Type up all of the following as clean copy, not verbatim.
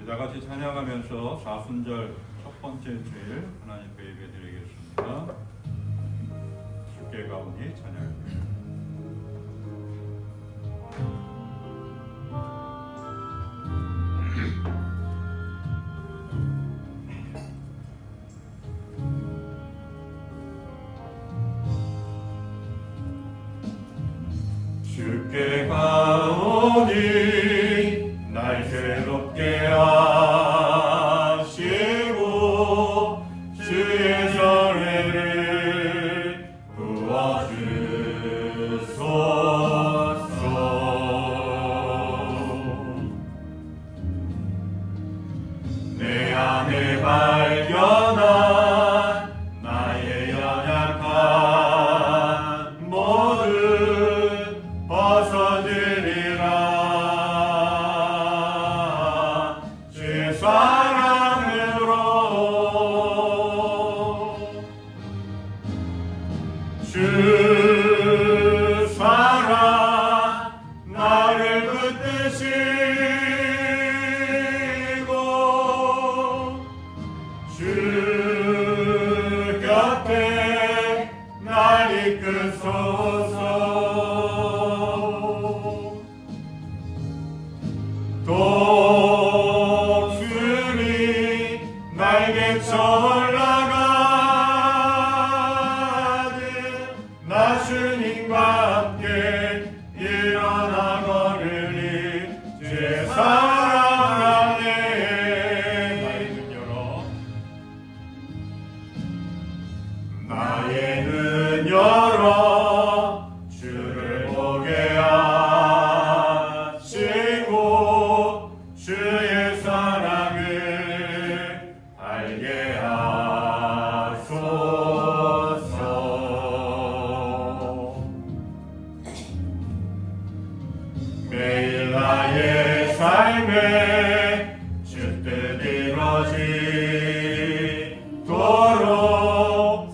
우리 다 같이 찬양하면서 사순절 첫 번째 주일 하나님께 예배드리겠습니다. 주께 가오니 찬양합니다. 주께 가오니 날 새롭게 하시고 주의 전례를 부어주소서. 내 안에 발견한 나의 연약한 모든 벗어지리라 주의 사랑으로. 주 사랑 나를 붙드시고 주 곁에 날 이끄소서. 독수리 날개쳐 올라가듯 나 주님과 함께 일어나 걸으리 주의 사랑 안에. 나의 눈 열어 주를 보게 하시고 주의 사랑을 알게 하소서. 매일 나의 삶에 주 뜻 이루어지도록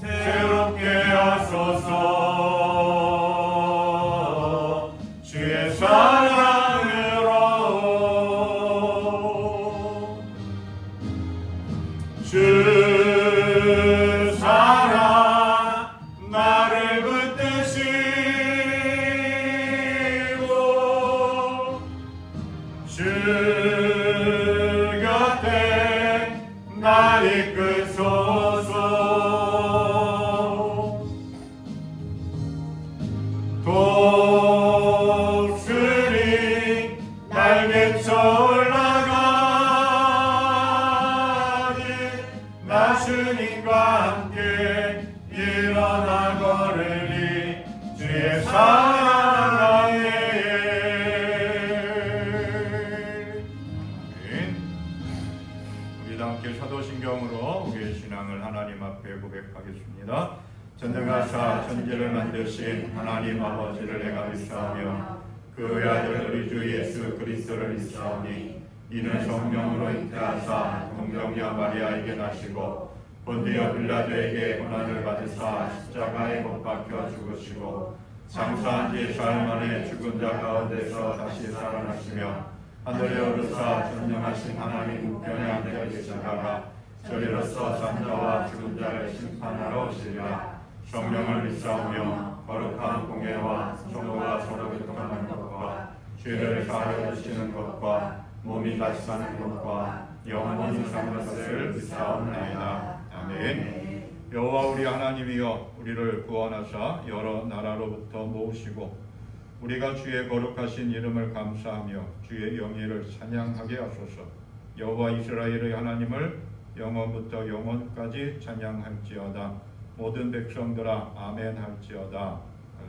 새롭게 하소서. 주의 사랑으로. 주 사랑 나를 붙드시고 주 곁에 날 이끄소서. 독수리 날개쳐 올라가듯 나 주님과 함께 일어나 걸으리 주의 사랑 안에. 우리 다 함께 사도신경으로 우리의 신앙을 하나님 앞에 고백하겠습니다. 전능하사 천지를 만드신 하나님 아버지를 내가 믿사오며 그의 아들 우리 주 예수 그리스도를 믿사오니 이는 성령으로 잉태하사 동정녀 마리아에게 나시고 본디오 빌라도에게 고난을 받으사 십자가에 못 박혀 죽으시고 장사한 지 사흘 만에 죽은 자 가운데서 다시 살아나시며 하늘에 오르사 전능하신 하나님 우편에 앉아 계시다가 저리로서 산자와 죽은 자를 심판하러 오시리라. 성령을 믿사오며 거룩한 공예와 성도가 서로 교통하는 것과 죄를 사하여 주시는 것과 몸이 다시 사는 것과 영원히 사는 것을 믿사옵나이다. 아멘. 여호와 우리 하나님이여 우리를 구원하사 여러 나라로부터 모으시고 우리가 주의 거룩하신 이름을 감사하며 주의 영예를 찬양하게 하소서. 여호와 이스라엘의 하나님을 영원부터 영원까지 찬양할지어다. 모든 백성들아 아멘 할지어다.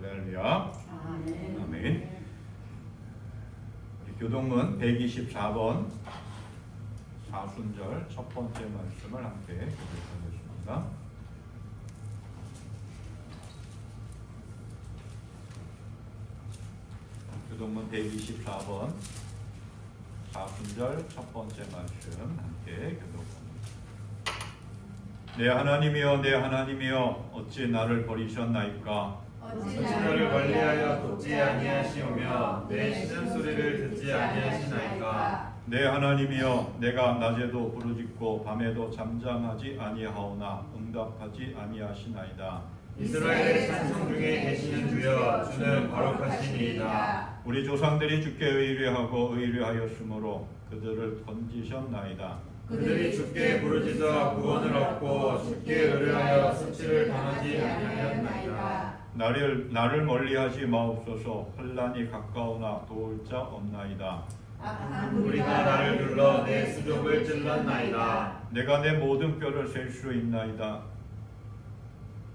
할렐루야. 아멘. 교동문 124번 사순절 첫 번째 말씀을 함께 교독하겠습니다. 교동문 124번 사순절 첫 번째 말씀 함께 교독합니다. 내 하나님이여 내 하나님이여 어찌 나를 버리셨나이까. 어찌 나를 멀리하여 돕지 아니하시오며 내 신음소리를 듣지 아니하시나이까. 내 하나님이여, 내가 낮에도 부르짖고 밤에도 잠잠하지 아니하오나 응답하지 아니하시나이다. 이스라엘의 찬송 중에 계시는 주여, 주는 거룩하시니이다. 우리 조상들이 주께 의뢰하고 의뢰하였으므로 그들을 건지셨나이다. 그들이 주께 부르짖어 구원을 얻고 주께 의뢰하여 수치를 당하지 아니하였나이다. 나를 멀리하지 마옵소서. 환난이 가까우나 도울 자 없나이다. 우리가 나를 눌러 내 수족을 찔렀나이다. 내가 내 모든 뼈를 셀 수 있나이다.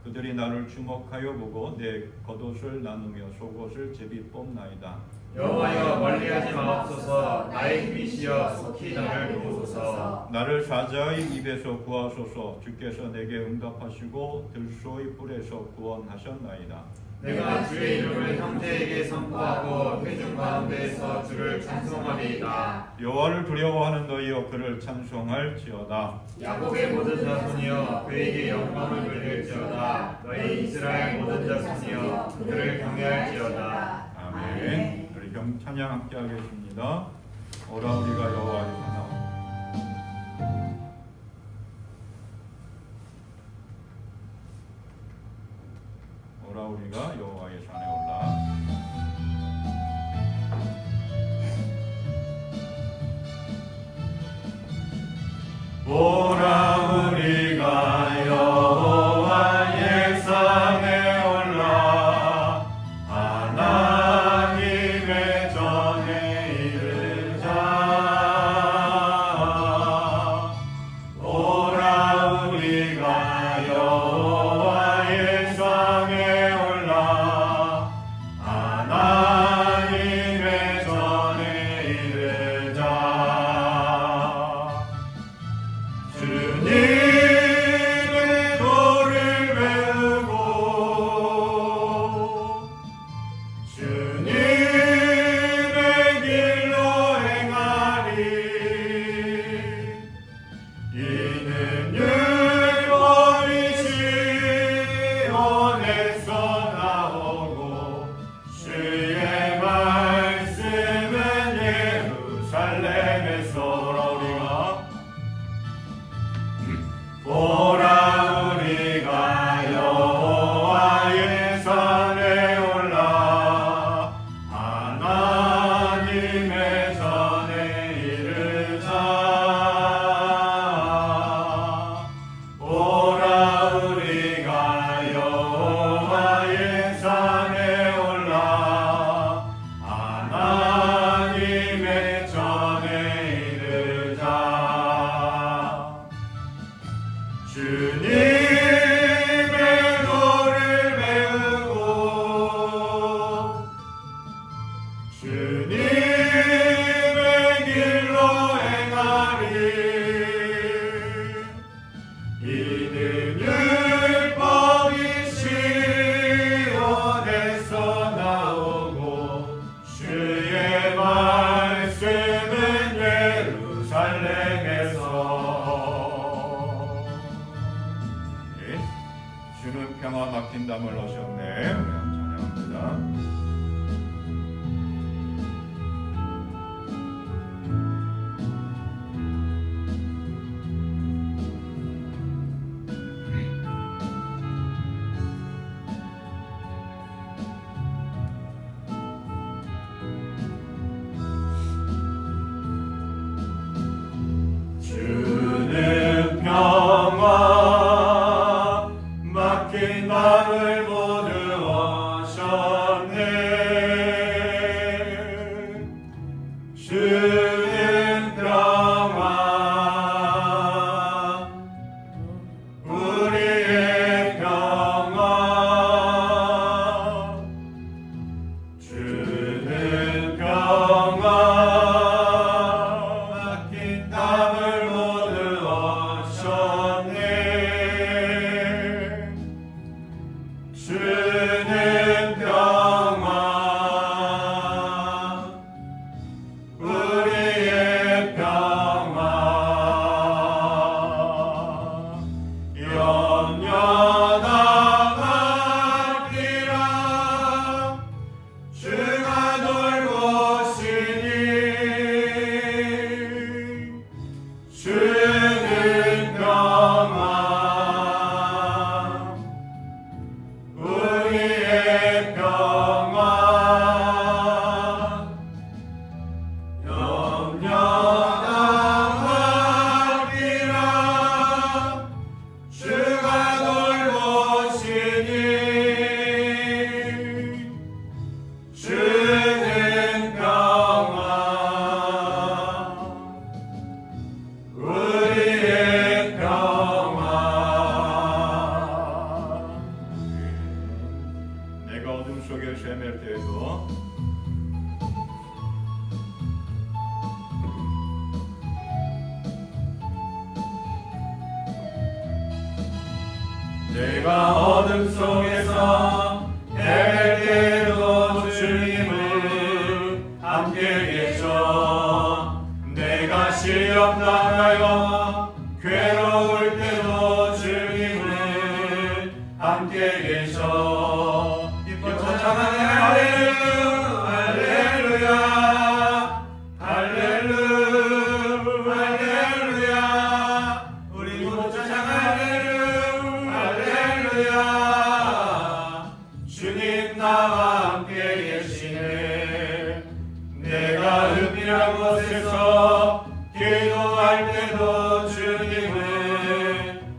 그들이 나를 주목하여 보고 내 겉옷을 나누며 속옷을 제비 뽑나이다. 여호와여, 멀리하지 마옵소서. 나의 힘이시여 속히 나를 도우소서. 나를 사자의 입에서 구하소서. 주께서 내게 응답하시고 들소의 뿔에서 구원하셨나이다. 내가 주의 이름을 형제에게 선포하고 회중 가운데에서 주를 찬송하리이다. 여호와를 두려워하는 너희여, 그를 찬송할지어다. 야곱의 모든 자손이여, 그에게 영광을 돌릴지어다. 너희 이스라엘 모든 자손이여, 그를 경외할지어다. 아멘. 우리 찬양 함께 하겠습니다. 오라 우리가 여호와의 산하오. 오라 우리가 여호와의 산에 올라. 오라 우리가 여호와의 산에 올라 하나님의 전에 이르자. 오라 우리가 여호와의 산에 올라 하나님의 전에 이르자. 주님의 도를 배우고 주님의 길로 행하리. 이는 율법이 시온에서 나오고 주의 말씀은 예루살렘에서. 오라 우리가 여호와의 산에 올라 하나님의 전에 이르자. 오라 우리가 여호와의 산에 올라 하나님의 전에 이르자. 주님의 도를 배우고 주님의 길로 행하리. 이는 율법이 시온에서 나오고 주의 말씀은 예루살렘에서. 주는 평화 막힌 담을 넣으셨네. 찬양합니다. 주는 평화 막힌 담을 모두 내가 어둠 속에서 헤맬 때도 주님은 함께 계셔. 내가 시험 당하여 괴로울 때도 주님은 함께 계셔. 기뻐 찬양하네. 할렐루야 할렐루야 할렐루야. 우리 모두 찬양하네. 할렐루야. 주님 나와 함께 계시네. 내가 은밀한 곳에서 기도할 때도 주님은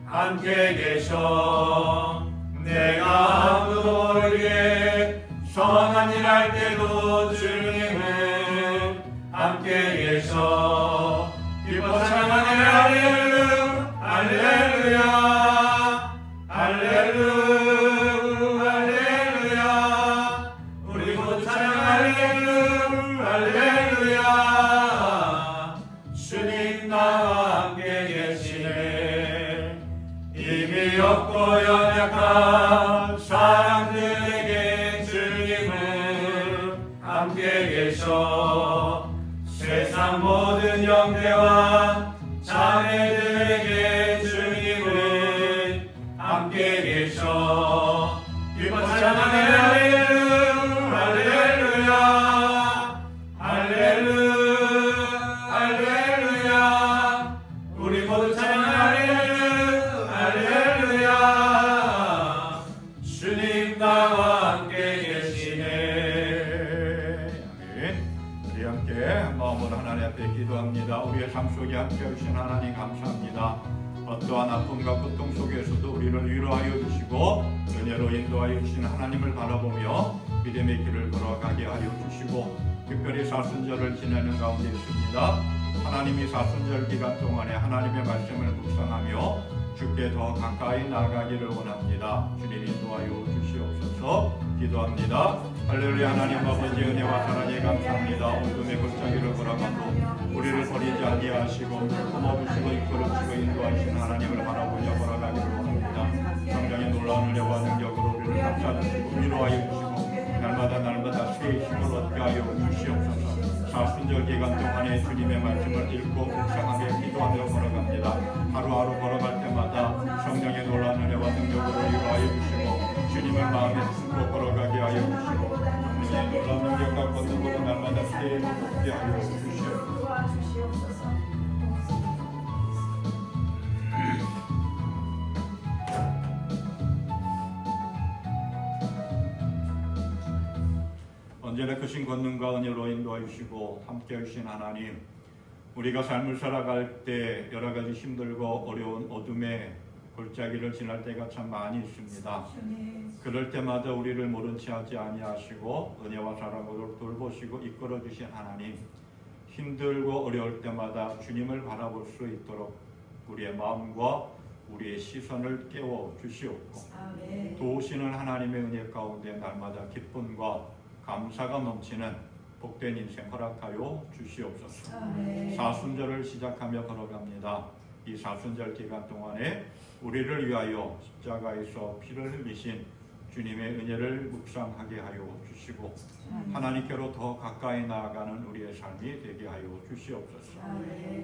함께 계셔. 내가 아무도 모르게 선한 일 할 때도 주님은 함께 계셔. 기뻐 찬양하네. 할렐루야 할렐루야 할렐루야 할렐루야. 우리 모두 찬양하네. 할렐루야. 주님 나와 함께 계시네. 힘이 없고 연약한 사람들에게 주님은 함께 계셔. 세상 모든 형제와 자매들에게 주님은 함께 계셔. 기뻐 찬양하네. 할렐루야 할렐루야 할렐루야. 우리 모두 찬양하네. 할렐루야. 주님 나와 함께 계시네. 아멘. 우리 함께 마음으로 하나님 앞에 기도합니다. 우리의 삶 속에 함께 하신 하나님 감사합니다. 어떠한 아픔과 고통 속에서도 우리를 위로하여 주시고 은혜로 인도하여 주신 하나님을 바라보며 믿음의 길을 걸어가게 하여 주시고, 특별히 사순절을 지내는 가운데 있습니다. 하나님이 사순절 기간 동안에 하나님의 말씀을 묵상하며 주께 더 가까이 나아가기를 원합니다. 주님 인도하여 주시옵소서. 기도합니다. 할렐루야. 하나님 아버지 은혜와 사랑에 감사합니다. 어둠의 골짜기를 걸어가도 우리를 버리지 아니하시고 품어주시고 이끌어주시고 인도하시는 하나님을 바라보며 걸어가기를 원합니다. 성령의 놀라운 은혜와 능력으로 우리를 감싸주시고 위로하여 주시고 날마다 새의 힘을 얻게 하여 주시옵소서. 사순절 기간 동안에 주님의 말씀을 읽고 묵상하며 기도하며 걸어갑니다. 하루하루 걸어갈 때마다 성령의 놀라운 은혜와 능력으로 위로하여 주시고 주님을 마음에 품고 걸어가게 하여 주시고 성령의 놀라운 능력과 권능으로 날마다 새의 힘을 얻게 하여 주시옵소서. 언제나 크신 권능과 은혜로 인도해 주시고 함께 하신 하나님, 우리가 삶을 살아갈 때 여러 가지 힘들고 어려운 어둠의 골짜기를 지날 때가 참 많이 있습니다. 그럴 때마다 우리를 모른 채 하지 아니하시고 은혜와 사랑으로 돌보시고 이끌어 주신 하나님, 힘들고 어려울 때마다 주님을 바라볼 수 있도록 우리의 마음과 우리의 시선을 깨워 주시옵고 도우시는 하나님의 은혜 가운데 날마다 기쁨과 감사가 넘치는 복된 인생 허락하여 주시옵소서. 사순절을 시작하며 걸어갑니다. 이 사순절 기간 동안에 우리를 위하여 십자가에서 피를 흘리신 주님의 은혜를 묵상하게 하여 주시고 하나님께로 더 가까이 나아가는 우리의 삶이 되게 하여 주시옵소서.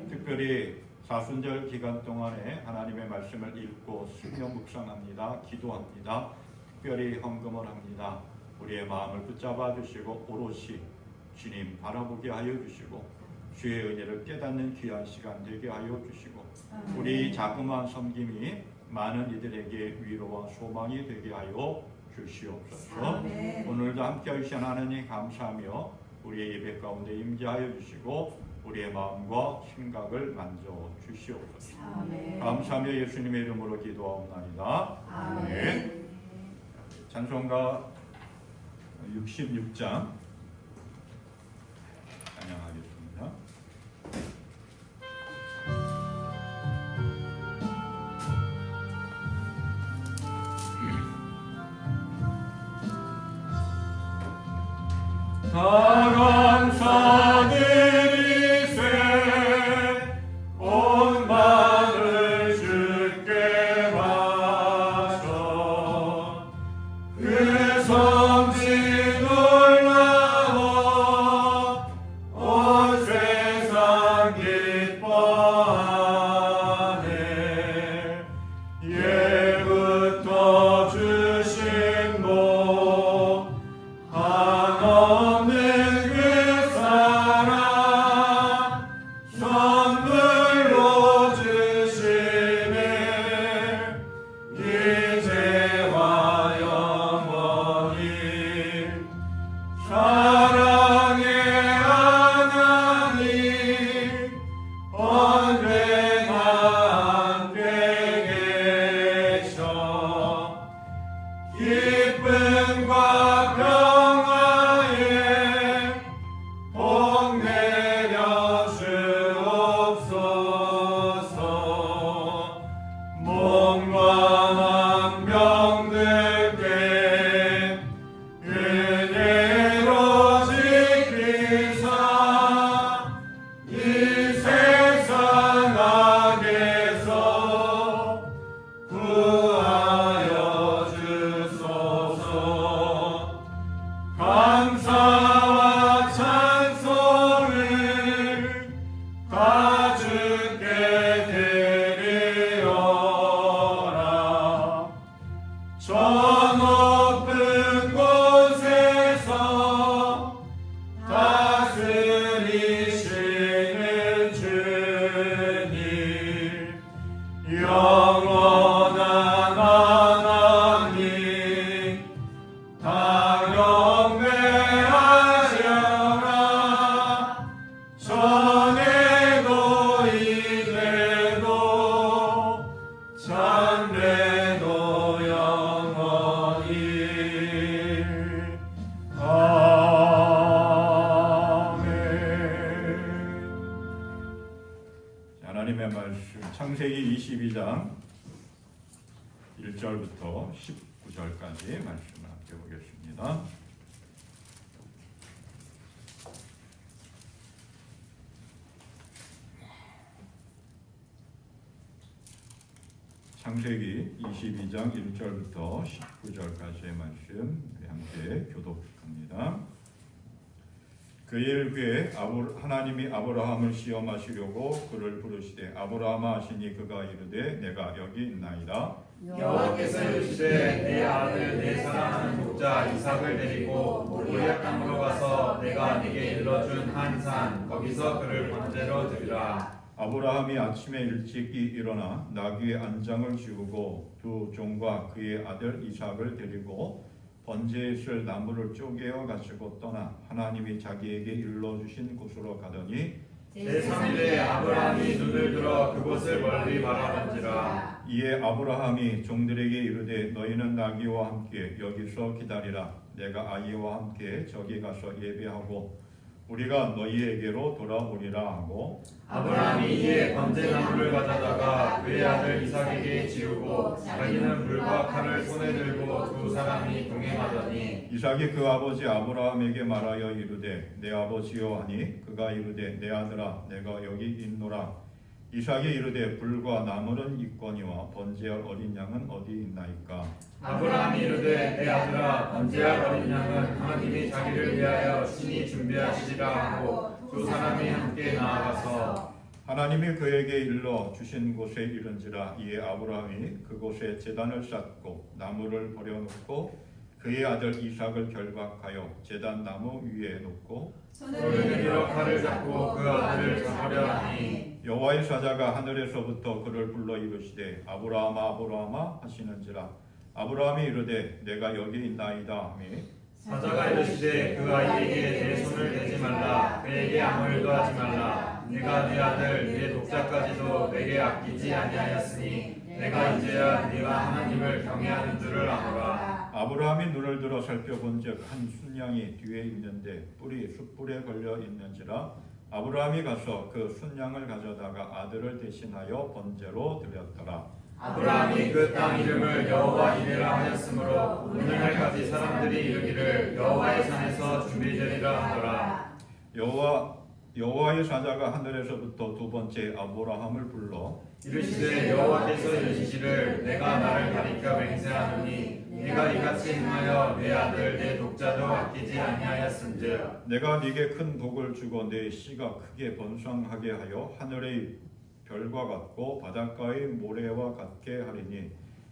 특별히 사순절 기간 동안에 하나님의 말씀을 읽고 스며 묵상합니다. 기도합니다. 특별히 헌금을 합니다. 우리의 마음을 붙잡아 주시고 오롯이 주님 바라보게 하여 주시고 주의 은혜를 깨닫는 귀한 시간 되게 하여 주시고 우리 자그마한 섬김이 많은 이들에게 위로와 소망이 되게 하여 주시옵소서. 오늘도 함께 하신 하나님 감사하며 우리의 예배 가운데 임재하여 주시고 우리의 마음과 생각을 만져 주시옵소서. 감사하며 예수님의 이름으로 기도하옵나이다. 아멘. 찬송가 66장 찬양하겠습니다. 다 감사드리세 온 마음을 주께 바쳐 안에 예부터 주신 복 한없는 그 사랑 선물로 주시네 이제와 영원히 사랑의 하나님 언제나 함께 계셔 기쁨과 평화에 복 내려 주옵소서 몸과 만병들께 은혜로 지키사 이 세상 악에서 구하여 주소서 감사와 찬송을 다 주께 드리오라 저 높은 곳에서 다스리시는 주님 영원한 하나님 다 경배하여라 전에도 이제도 참되도 영원히 아멘. 하나님의 말씀 창세기 22장 1절부터 19절까지 말씀을 함께 보겠습니다. 창세기 22장 1절부터 19절까지의 말씀 함께 교독합니다. 그일 후에 하나님이 아브라함을 시험하시려고 그를 부르시되 아브라함아 하시니 그가 이르되 내가 여기 있나이다. 여호와께서 이르시되 내 아들 내 사랑하는 독자 이삭을 데리고 모리아 땅으로 가서 내가 네게 일러준 한 산 거기서 그를 번제로 드리라. 아브라함이 아침에 일찍이 일어나 나귀의 안장을 지우고 두 종과 그의 아들 이삭을 데리고 번제에 쓸 나무를 쪼개어 가지고 떠나 하나님이 자기에게 일러주신 곳으로 가더니 제3일에 아브라함이 눈을 들어 그곳을 멀리 바라본지라. 이에 아브라함이 종들에게 이르되 너희는 나귀와 함께 여기서 기다리라 내가 아이와 함께 저기 가서 예배하고 우리가 너희에게로 돌아오리라 하고 아브라함이 이에 번제나무를 가져다가 그의 아들 이삭에게 지우고 자기는 불과 칼을 손에 들고 두 사람이 동행하더니 이삭이 그 아버지 아브라함에게 말하여 이르되 내 아버지여 하니 그가 이르되 내 아들아 내가 여기 있노라. 이삭이 이르되 불과 나무는 있거니와 번제할 어린 양은 어디 있나이까. 아브라함이 이르되 내 아들아 번제할 어린 양은 하나님이 자기를 위하여 친히 준비하시리라 하고 두 사람이 함께 나아가서 하나님이 그에게 일러 주신 곳에 이른지라. 이에 아브라함이 그곳에 제단을 쌓고 나무를 버려놓고 그의 아들 이삭을 결박하여 제단 나무 위에 놓고 손을 내밀어 칼을 잡고 그 아들을 잡으려 하니 여호와의 사자가 하늘에서부터 그를 불러 이르시되 아브라함아 아브라함아 하시는지라. 아브라함이 이르되 내가 여기 있나이다 하매 사자가 이르시되 그 아이에게 내 손을 대지 말라. 그에게 아무 일도 하지 말라. 네가 네 아들 네 독자까지도 내게 아끼지 아니하였으니 내가 이제야 네가 하나님을 경외하는 줄을 아노라. 아브라함이 눈을 들어 살펴본즉 한 순양이 뒤에 있는데 뿔이 숯불에 걸려 있는지라. 아브라함이 가서 그 순양을 가져다가 아들을 대신하여 번제로 드렸더라. 아브라함이 그 땅 이름을 여호와 이레라 하였으므로 오늘날까지 사람들이 이르기를 여호와의 산에서 준비되리라 하더라. 여호와의 사자가 하늘에서부터 두 번째 아브라함을 불러 이르시되 여호와께서 이르시기를 내가 나를 가리켜 맹세하노니 네가 이같이 행하여 내 아들 내 독자도 아끼지 아니하였음즉 내가 네게 큰 복을 주고 내 씨가 크게 번성하게 하여 하늘의 별과 같고 바닷가의 모래와 같게 하리니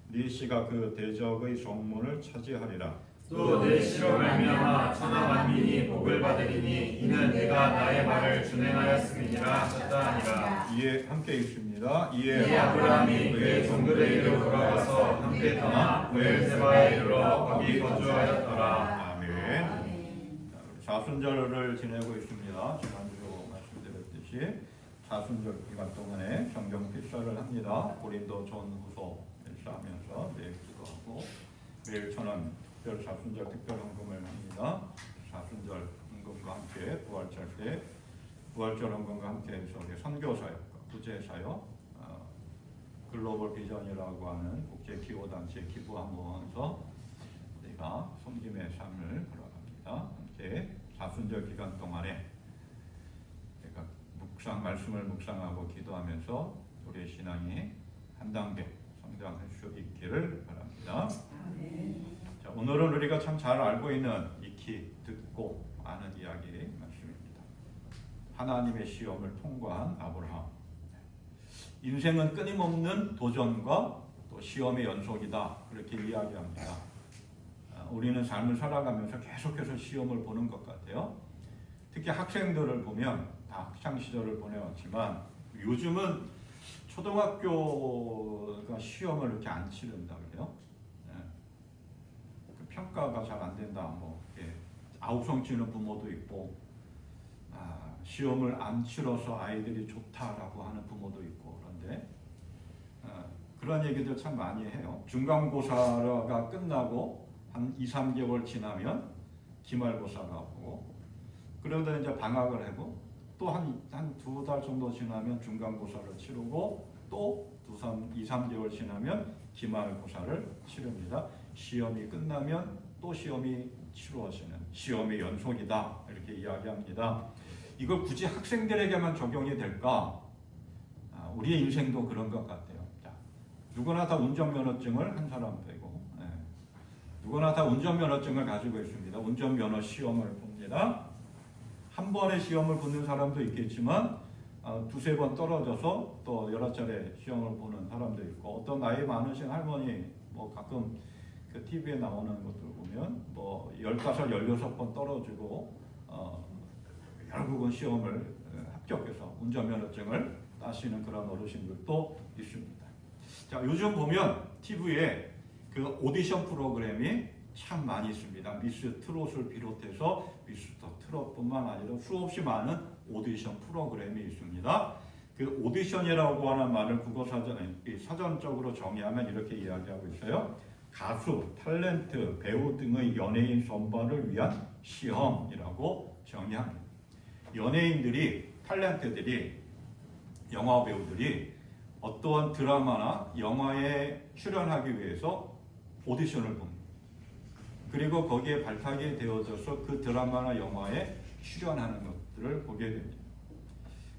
네 씨가 그 대적의 성문을 차지하리라. 또 내 씨로 말미암아 천하 만민이 복을 받으리니 이는 내가 나의 말을 준행하였음이니라 하셨다 하니라. 이에 함께 읽습니다. 이에 아브라함이 그의 종들에게로 돌아가서 함께 떠나 브엘세바에 이르러 거기 거주하였더라. 아멘. 사순절을 지내고 있습니다. 지난주 말씀드렸듯이 사순절 기간 동안에 성경 필사를 합니다. 고린도 전후서 필사하면서 매일 기도하고 매일 저는 특별 사순절 특별 헌금을 합니다. 사순절 헌금과 함께 부활절 때 부활절 헌금과 함께해서 우리 선교사역과 구제사역, 글로벌 비전이라고 하는 국제 기호 단체에 기부하면서 우리가 섬김의 삶을 걸어갑니다. 함께 사순절 기간 동안에 내가 말씀을 묵상하고 기도하면서 우리의 신앙이 한 단계 성장할 수 있기를 바랍니다. 자, 오늘은 우리가 참 잘 알고 있는 익히 듣고 아는 이야기 말씀입니다. 하나님의 시험을 통과한 아브라함. 인생은 끊임없는 도전과 또 시험의 연속이다, 그렇게 이야기합니다. 우리는 삶을 살아가면서 계속해서 시험을 보는 것 같아요. 특히 학생들을 보면 다 학창 시절을 보내왔지만 요즘은 초등학교가 시험을 이렇게 안 치른다 그래요. 그 평가가 잘 안 된다, 뭐 아우성 치는 부모도 있고, 시험을 안 치러서 아이들이 좋다라고 하는 부모도 있고. 그런데 그런 얘기들 참 많이 해요. 중간고사가 끝나고 한 2-3개월 지나면 기말고사가 오고, 그러다 이제 방학을 하고 또 한 2달 정도 지나면 중간고사를 치르고 또 2-3개월 지나면 기말고사를 치릅니다. 시험이 끝나면 또 시험이 치루어지는 시험의 연속이다, 이렇게 이야기합니다. 이걸 굳이 학생들에게만 적용이 될까? 우리의 인생도 그런 것 같아요. 자, 누구나 다 운전면허증을 한 사람 빼고, 누구나 다 운전면허증을 가지고 있습니다. 운전면허 시험을 봅니다. 한 번의 시험을 보는 사람도 있겠지만 2-3번 떨어져서 또 여러 차례 시험을 보는 사람도 있고, 어떤 나이 많으신 할머니 뭐 가끔 그 TV에 나오는 것들 보면 뭐 15, 16번 떨어지고 결국은 시험을 합격해서 운전면허증을 따시는 그런 어르신들도 있습니다. 자, 요즘 보면 TV에 그 오디션 프로그램이 참 많이 있습니다. 미스 트롯을 비롯해서 미스터 트롯뿐만 아니라 수없이 많은 오디션 프로그램이 있습니다. 그 오디션이라고 하는 말을 국어 사전적으로 정의하면 이렇게 이야기하고 있어요. 가수, 탤런트, 배우 등의 연예인 선발을 위한 시험이라고 정의합니다. 연예인들이, 탤런트들이, 영화 배우들이 어떠한 드라마나 영화에 출연하기 위해서 오디션을 봅니다. 그리고 거기에 발탁이 되어져서 그 드라마나 영화에 출연하는 것들을 보게 됩니다.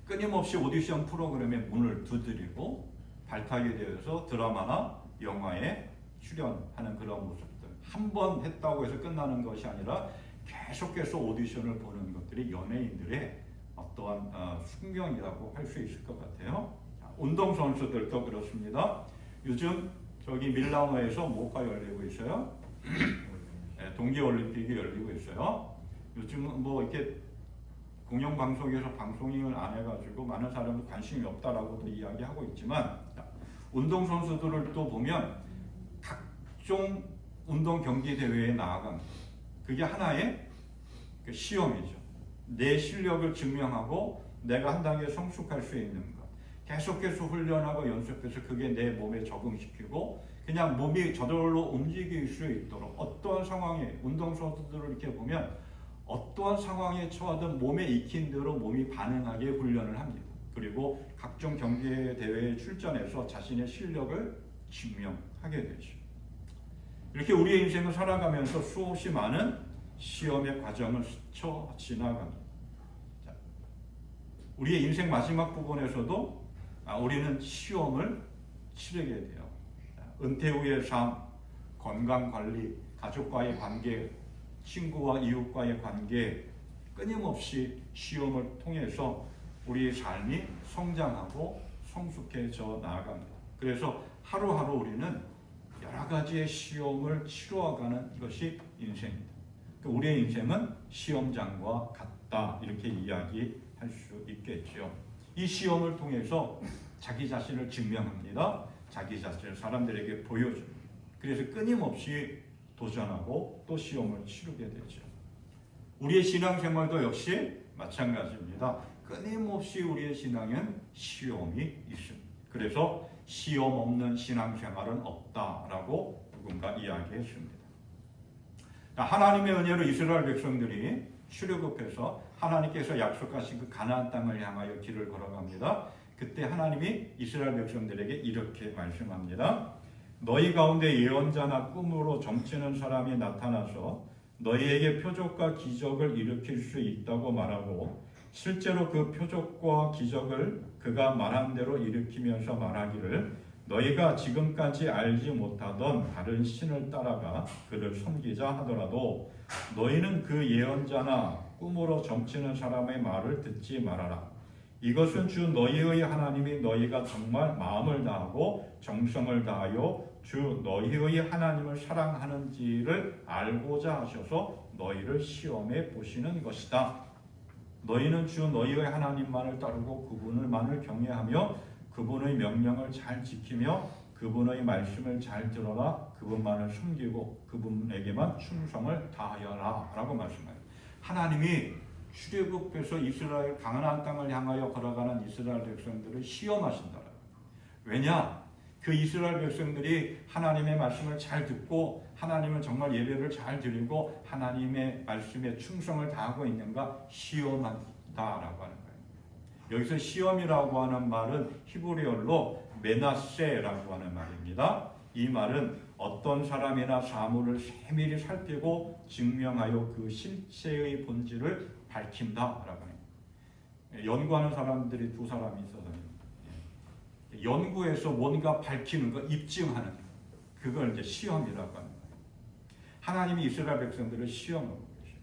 끊임없이 오디션 프로그램의 문을 두드리고 발탁이 되어서 드라마나 영화에 출연하는 그런 모습들. 한 번 했다고 해서 끝나는 것이 아니라 계속해서 오디션을 보는 것들이 연예인들의 어떠한 숙명이라고 할 수 있을 것 같아요. 운동선수들도 그렇습니다. 요즘 저기 밀라노에서 뭐가 열리고 있어요? 동계올림픽이 열리고 있어요. 요즘은 뭐 이렇게 공영방송에서 방송을 안 해가지고 많은 사람이 관심이 없다라고도 이야기하고 있지만, 운동선수들을 또 보면 각종 운동 경기 대회에 나아간, 그게 하나의 그 시험이죠. 내 실력을 증명하고 내가 한 단계 성숙할 수 있는 것. 계속해서 훈련하고 연습해서 그게 내 몸에 적응시키고 그냥 몸이 저절로 움직일 수 있도록, 어떠한 상황에 운동선수들을 이렇게 보면 어떠한 상황에 처하든 몸에 익힌 대로 몸이 반응하게 훈련을 합니다. 그리고 각종 경기 대회에 출전해서 자신의 실력을 증명하게 되죠. 이렇게 우리의 인생을 살아가면서 수없이 많은 시험의 과정을 스쳐 지나갑니다. 자, 우리의 인생 마지막 부분에서도 우리는 시험을 치르게 돼요. 은퇴 후의 삶, 건강관리, 가족과의 관계, 친구와 이웃과의 관계, 끊임없이 시험을 통해서 우리의 삶이 성장하고 성숙해져 나아갑니다. 그래서 하루하루 우리는 여러 가지의 시험을 치루어가는 이것이 인생입니다. 우리의 인생은 시험장과 같다 이렇게 이야기할 수 있겠죠. 이 시험을 통해서 자기 자신을 증명합니다. 자기 자신을 사람들에게 보여줍니다. 그래서 끊임없이 도전하고 또 시험을 치르게 되죠. 우리의 신앙생활도 역시 마찬가지입니다. 끊임없이 우리의 신앙엔 시험이 있습니다. 그래서 시험 없는 신앙생활은 없다라고 누군가 이야기했습니다. 하나님의 은혜로 이스라엘 백성들이 출애굽해서 하나님께서 약속하신 그 가나안 땅을 향하여 길을 걸어갑니다. 그때 하나님이 이스라엘 백성들에게 이렇게 말씀합니다. 너희 가운데 예언자나 꿈으로 점치는 사람이 나타나서 너희에게 표적과 기적을 일으킬 수 있다고 말하고 실제로 그 표적과 기적을 그가 말한 대로 일으키면서 말하기를 너희가 지금까지 알지 못하던 다른 신을 따라가 그를 섬기자 하더라도 너희는 그 예언자나 꿈으로 점치는 사람의 말을 듣지 말아라. 이것은 주 너희의 하나님이 너희가 정말 마음을 다하고 정성을 다하여 주 너희의 하나님을 사랑하는지를 알고자 하셔서 너희를 시험해 보시는 것이다. 너희는 주 너희의 하나님만을 따르고 그분을만을 경외하며 그분의 명령을 잘 지키며 그분의 말씀을 잘 들어라. 그분만을 숨기고 그분에게만 충성을 다하여라 라고 말씀해요. 하나님이 출애굽해서 이스라엘 가나안 땅을 향하여 걸어가는 이스라엘 백성들을 시험하신다. 왜냐? 그 이스라엘 백성들이 하나님의 말씀을 잘 듣고 하나님을 정말 예배를 잘 드리고 하나님의 말씀에 충성을 다하고 있는가 시험한다라고 하는 거예요. 여기서 시험이라고 하는 말은 히브리어로 메나세라고 하는 말입니다. 이 말은 어떤 사람이나 사물을 세밀히 살피고 증명하여 그 실체의 본질을 밝힌다라고 해요. 연구하는 사람들이 두 사람이 있어요. 연구해서 뭔가 밝히는 거, 입증하는 거, 그걸 이제 시험이라고 하는 거예요. 하나님이 이스라엘 백성들을 시험하고 계셔요.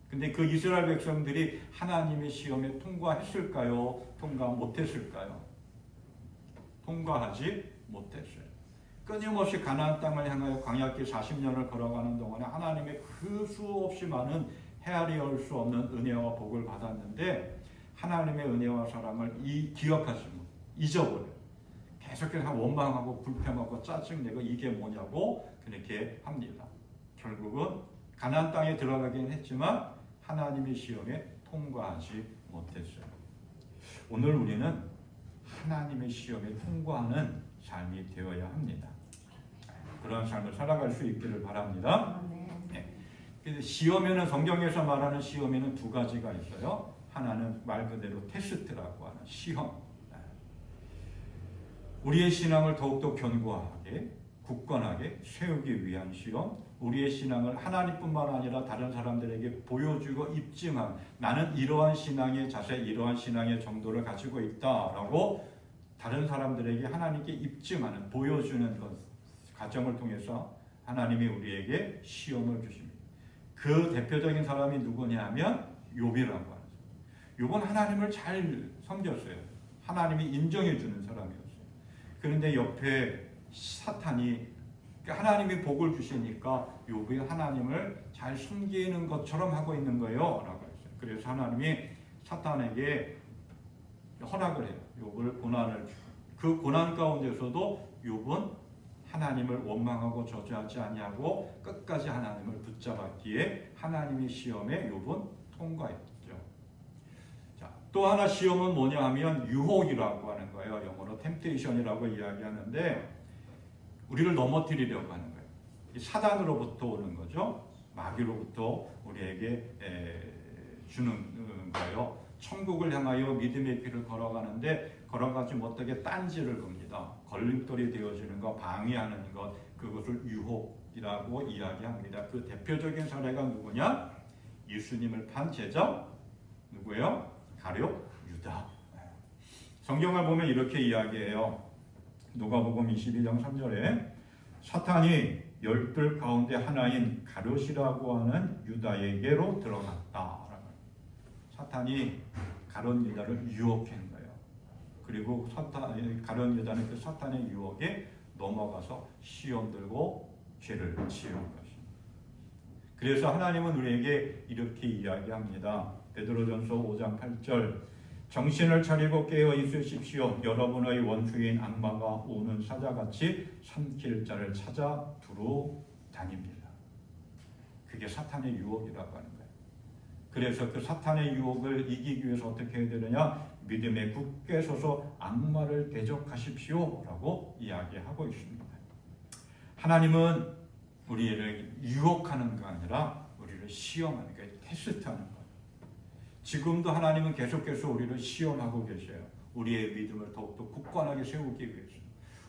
근데 그 이스라엘 백성들이 하나님의 시험에 통과했을까요? 통과 못했을까요? 통과하지 못했어요. 끊임없이 가나안 땅을 향하여 광야길 40년을 걸어가는 동안에 하나님의 그 수없이 많은 헤아리올 수 없는 은혜와 복을 받았는데 하나님의 은혜와 사랑을 기억하지 못, 잊어버려요. 계속해서 원망하고 불평하고 짜증내고 이게 뭐냐고 그렇게 합니다. 결국은 가나안 땅에 들어가긴 했지만 하나님의 시험에 통과하지 못했어요. 오늘 우리는 하나님의 시험에 통과하는 삶이 되어야 합니다. 그런 삶을 살아갈 수 있기를 바랍니다. 네. 시험에는 성경에서 말하는 시험에는 두 가지가 있어요. 하나는 말 그대로 테스트라고 하는 시험. 우리의 신앙을 더욱더 견고하게 굳건하게 세우기 위한 시험, 우리의 신앙을 하나님뿐만 아니라 다른 사람들에게 보여주고 입증한 나는 이러한 신앙의 자세, 이러한 신앙의 정도를 가지고 있다라고 다른 사람들에게 하나님께 입증하는, 보여주는 것 과정을 통해서 하나님이 우리에게 시험을 주십니다. 그 대표적인 사람이 누구냐 하면 욥이라고 하는 사람. 욥은 하나님을 잘 섬겼어요. 하나님이 인정해 주는 사람이었어요. 그런데 옆에 사탄이 하나님이 복을 주시니까 욥이 하나님을 잘 숨기는 것처럼 하고 있는 거예요 라고 했어요. 그래서 하나님이 사탄에게 허락을 해요. 욥을 고난을 주고 그 고난 가운데서도 욥은 하나님을 원망하고 저주하지 아니하고 끝까지 하나님을 붙잡았기에 하나님의 시험에 욥은 통과했죠. 자, 또 하나 시험은 뭐냐 하면 유혹이라고 하는 거예요. 영어로 템테이션이라고 이야기하는데 우리를 넘어뜨리려고 하는 거예요. 사단으로부터 오는 거죠. 마귀로부터 우리에게 주는 거예요. 천국을 향하여 믿음의 길을 걸어가는데 걸어가지 못하게 딴지를 겁니다. 걸림돌이 되어지는 것, 방해하는 것, 그것을 유혹이라고 이야기합니다. 그 대표적인 사례가 누구냐? 예수님을 판 제자 누구예요? 가룟 유다. 성경을 보면 이렇게 이야기해요. 누가복음 22장 3절에 사탄이 열둘 가운데 하나인 가룟이라고 하는 유다에게로 들어갔다. 사탄이 가룟 유다를 유혹한 거예요. 그리고 가룟 유다는 그 사탄의 유혹에 넘어가서 시험 들고 죄를 지은 것입니다. 그래서 하나님은 우리에게 이렇게 이야기합니다. 베드로전서 5장 8절 정신을 차리고 깨어 있으십시오. 여러분의 원수인 악마가 오는 사자같이 삼킬 자를 찾아 두루 다닙니다. 그게 사탄의 유혹이라고 하는 거예요. 그래서 그 사탄의 유혹을 이기기 위해서 어떻게 해야 되느냐? 믿음에 굳게 서서 악마를 대적하십시오 라고 이야기하고 있습니다. 하나님은 우리를 유혹하는 게 아니라 우리를 시험하는 게 테스트하는 거예요. 지금도 하나님은 계속해서 우리를 시험하고 계셔요. 우리의 믿음을 더욱더 굳건하게 세우기 위해서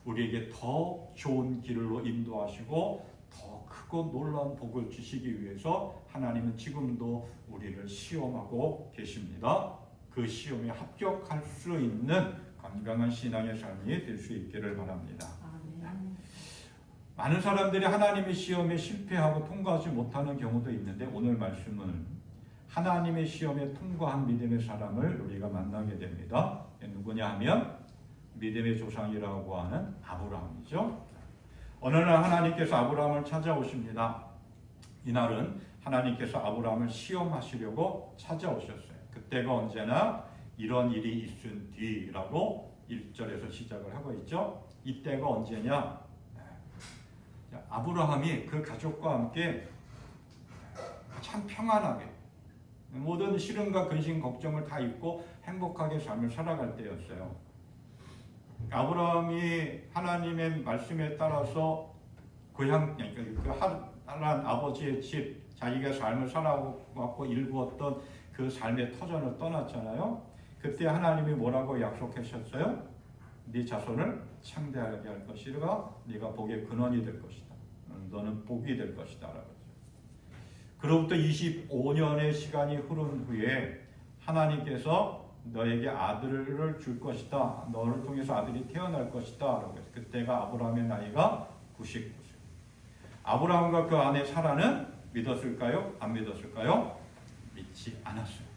우리에게 더 좋은 길로 인도하시고 더 크고 놀라운 복을 주시기 위해서 하나님은 지금도 우리를 시험하고 계십니다. 그 시험에 합격할 수 있는 건강한 신앙의 삶이 될 수 있기를 바랍니다. 많은 사람들이 하나님의 시험에 실패하고 통과하지 못하는 경우도 있는데 오늘 말씀은 하나님의 시험에 통과한 믿음의 사람을 우리가 만나게 됩니다. 누구냐 하면 믿음의 조상이라고 하는 아브라함이죠. 어느 날 하나님께서 아브라함을 찾아오십니다. 이날은 하나님께서 아브라함을 시험하시려고 찾아오셨어요. 그때가 언제나 이런 일이 있은 뒤라고 1절에서 시작을 하고 있죠. 이때가 언제냐? 아브라함이 그 가족과 함께 참 평안하게 모든 시름과 근심 걱정을 다 잊고 행복하게 삶을 살아갈 때였어요. 아브라함이 하나님의 말씀에 따라서 고향, 그 하란 아버지의 집, 자기가 삶을 살아왔고 일구었던 그 삶의 터전을 떠났잖아요. 그때 하나님이 뭐라고 약속하셨어요? 네 자손을 창대하게 할 것이라 네가 복의 근원이 될 것이다. 너는 복이 될 것이다 라고 했죠. 그로부터 25년의 시간이 흐른 후에 하나님께서 너에게 아들을 줄 것이다. 너를 통해서 아들이 태어날 것이다 라고 했어요. 그때가 아브라함의 나이가 99세. 아브라함과 그 아내 사라는 믿었을까요? 안 믿었을까요? 믿지 않았어요.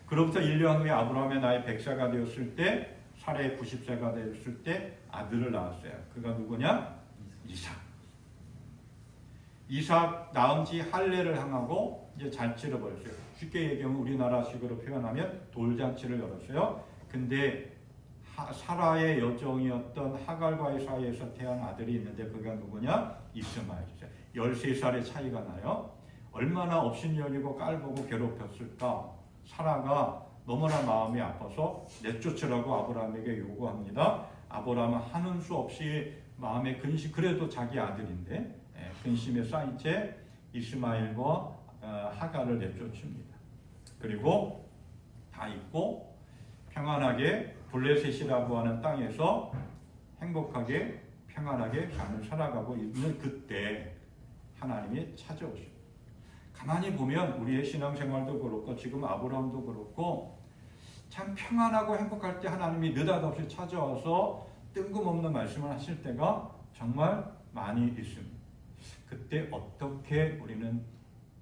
그로부터 1년 후에 아브라함의 나이 100세가 되었을 때 사라의 90세가 되었을 때 아들을 낳았어요. 그가 누구냐? 이삭. 이삭 낳은 지 할례를 행하고 이제 잔치를 벌였어요. 쉽게 얘기하면 우리나라식으로 표현하면 돌잔치를 열었어요. 근데 사라의 여종이었던 하갈과의 사이에서 태어난 아들이 있는데 그가 누구냐? 이스마엘이죠. 13살의 차이가 나요. 얼마나 업신여기고 깔보고 괴롭혔을까? 사라가 너무나 마음이 아파서 내쫓으라고 아브라함에게 요구합니다. 아브라함은 하는 수 없이 마음에 근심, 그래도 자기 아들인데 근심에 쌓인 채 이스마엘과 하갈을 내쫓습니다. 그리고 다 잊고 평안하게 블레셋이라고 하는 땅에서 행복하게 평안하게 삶을 살아가고 있는 그때 하나님이 찾아오십니다. 가만히 보면 우리의 신앙생활도 그렇고 지금 아브라함도 그렇고 참 평안하고 행복할 때 하나님이 느닷없이 찾아와서 뜬금없는 말씀을 하실 때가 정말 많이 있습니다. 그때 어떻게 우리는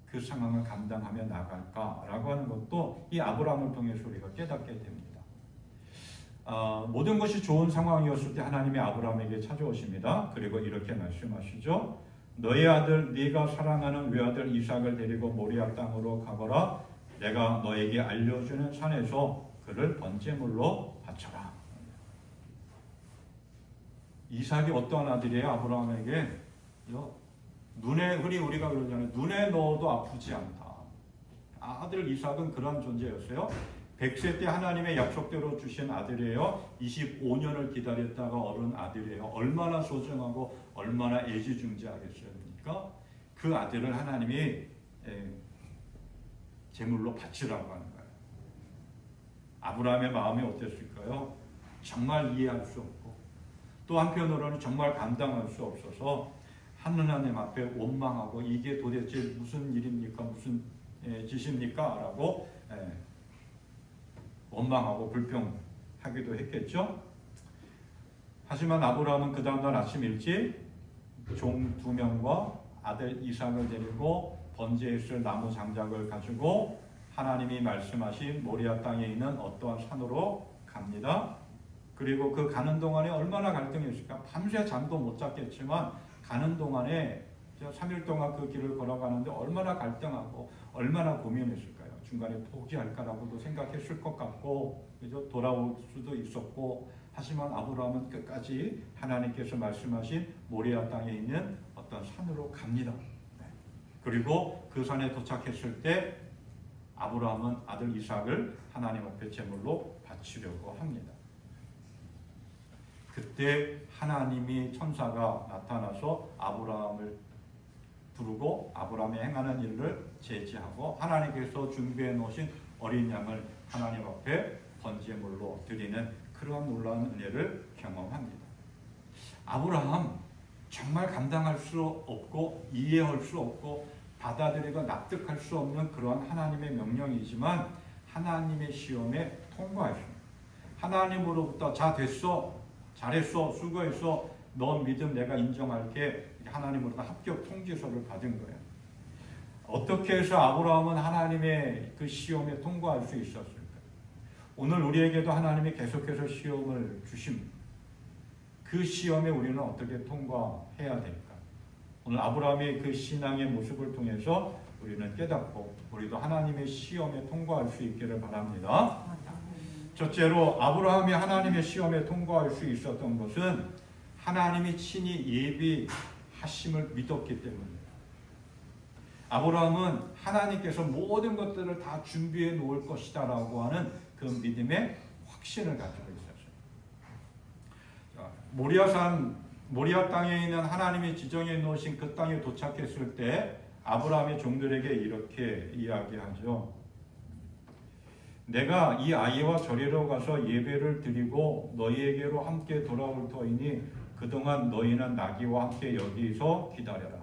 그 상황을 감당하며 나갈까라고 하는 것도 이 아브라함을 통해서 우리가 깨닫게 됩니다. 모든 것이 좋은 상황이었을 때 하나님이 아브라함에게 찾아오십니다. 그리고 이렇게 말씀하시죠. 너의 아들 네가 사랑하는 외아들 이삭을 데리고 모리아 땅으로 가거라. 내가 너에게 알려주는 산에서 그를 번제물로 바쳐라. 이삭이 어떠한 아들이에요? 아브라함에게 눈에 흔히 우리가 그러잖아요. 눈에 넣어도 아프지 않다. 아들 이삭은 그런 존재였어요. 100세 때 하나님의 약속대로 주신 아들이에요. 25년을 기다렸다가 얻은 아들이에요. 얼마나 소중하고 얼마나 애지중지하겠습니까? 그 아들을 하나님이 제물로 바치라고 하는 거예요. 아브라함의 마음이 어땠을까요? 정말 이해할 수 없고 또 한편으로는 정말 감당할 수 없어서 하나님 앞에 원망하고 이게 도대체 무슨 일입니까? 무슨 짓입니까? 라고 원망하고 불평하기도 했겠죠. 하지만 아브라함은 그 다음날 아침 일찍 종 2명과 아들 이삭을 데리고 번제했을 나무 장작을 가지고 하나님이 말씀하신 모리아 땅에 있는 어떠한 산으로 갑니다. 그리고 그 가는 동안에 얼마나 갈등했을까? 밤새 잠도 못 잤겠지만 가는 동안에 3일 동안 그 길을 걸어가는데 얼마나 갈등하고 얼마나 고민했을까요? 중간에 포기할까라고도 생각했을 것 같고, 그죠? 돌아올 수도 있었고, 하지만 아브라함은 끝까지 하나님께서 말씀하신 모리아 땅에 있는 어떤 산으로 갑니다. 그리고 그 산에 도착했을 때 아브라함은 아들 이삭을 하나님 앞에 제물로 바치려고 합니다. 그때 하나님이 천사가 나타나서 아브라함을 부르고 아브라함이 행하는 일을 제지하고 하나님께서 준비해 놓으신 어린 양을 하나님 앞에 번제물로 드리는 그러한 놀라운 은혜를 경험합니다. 아브라함 정말 감당할 수 없고 이해할 수 없고 받아들이고 납득할 수 없는 그러한 하나님의 명령이지만 하나님의 시험에 통과했습니다. 하나님으로부터 자 됐어, 잘했어, 수고했어, 너 믿음 내가 인정할게, 하나님으로부터 합격 통지서를 받은 거예요. 어떻게 해서 아브라함은 하나님의 그 시험에 통과할 수 있었을까? 오늘 우리에게도 하나님이 계속해서 시험을 주십니다. 그 시험에 우리는 어떻게 통과해야 될까? 오늘 아브라함의 그 신앙의 모습을 통해서 우리는 깨닫고 우리도 하나님의 시험에 통과할 수 있기를 바랍니다. 첫째로 아브라함이 하나님의 시험에 통과할 수 있었던 것은 하나님이 친히 예비하심을 믿었기 때문입니다. 아브라함은 하나님께서 모든 것들을 다 준비해 놓을 것이다 라고 하는 그 믿음의 확신을 가지고 있었어요. 모리아 땅에 있는 하나님이 지정해 놓으신 그 땅에 도착했을 때 아브라함의 종들에게 이렇게 이야기하죠. 내가 이 아이와 저리로 가서 예배를 드리고 너희에게로 함께 돌아올 터이니 그동안 너희는 나귀와 함께 여기서 기다려라.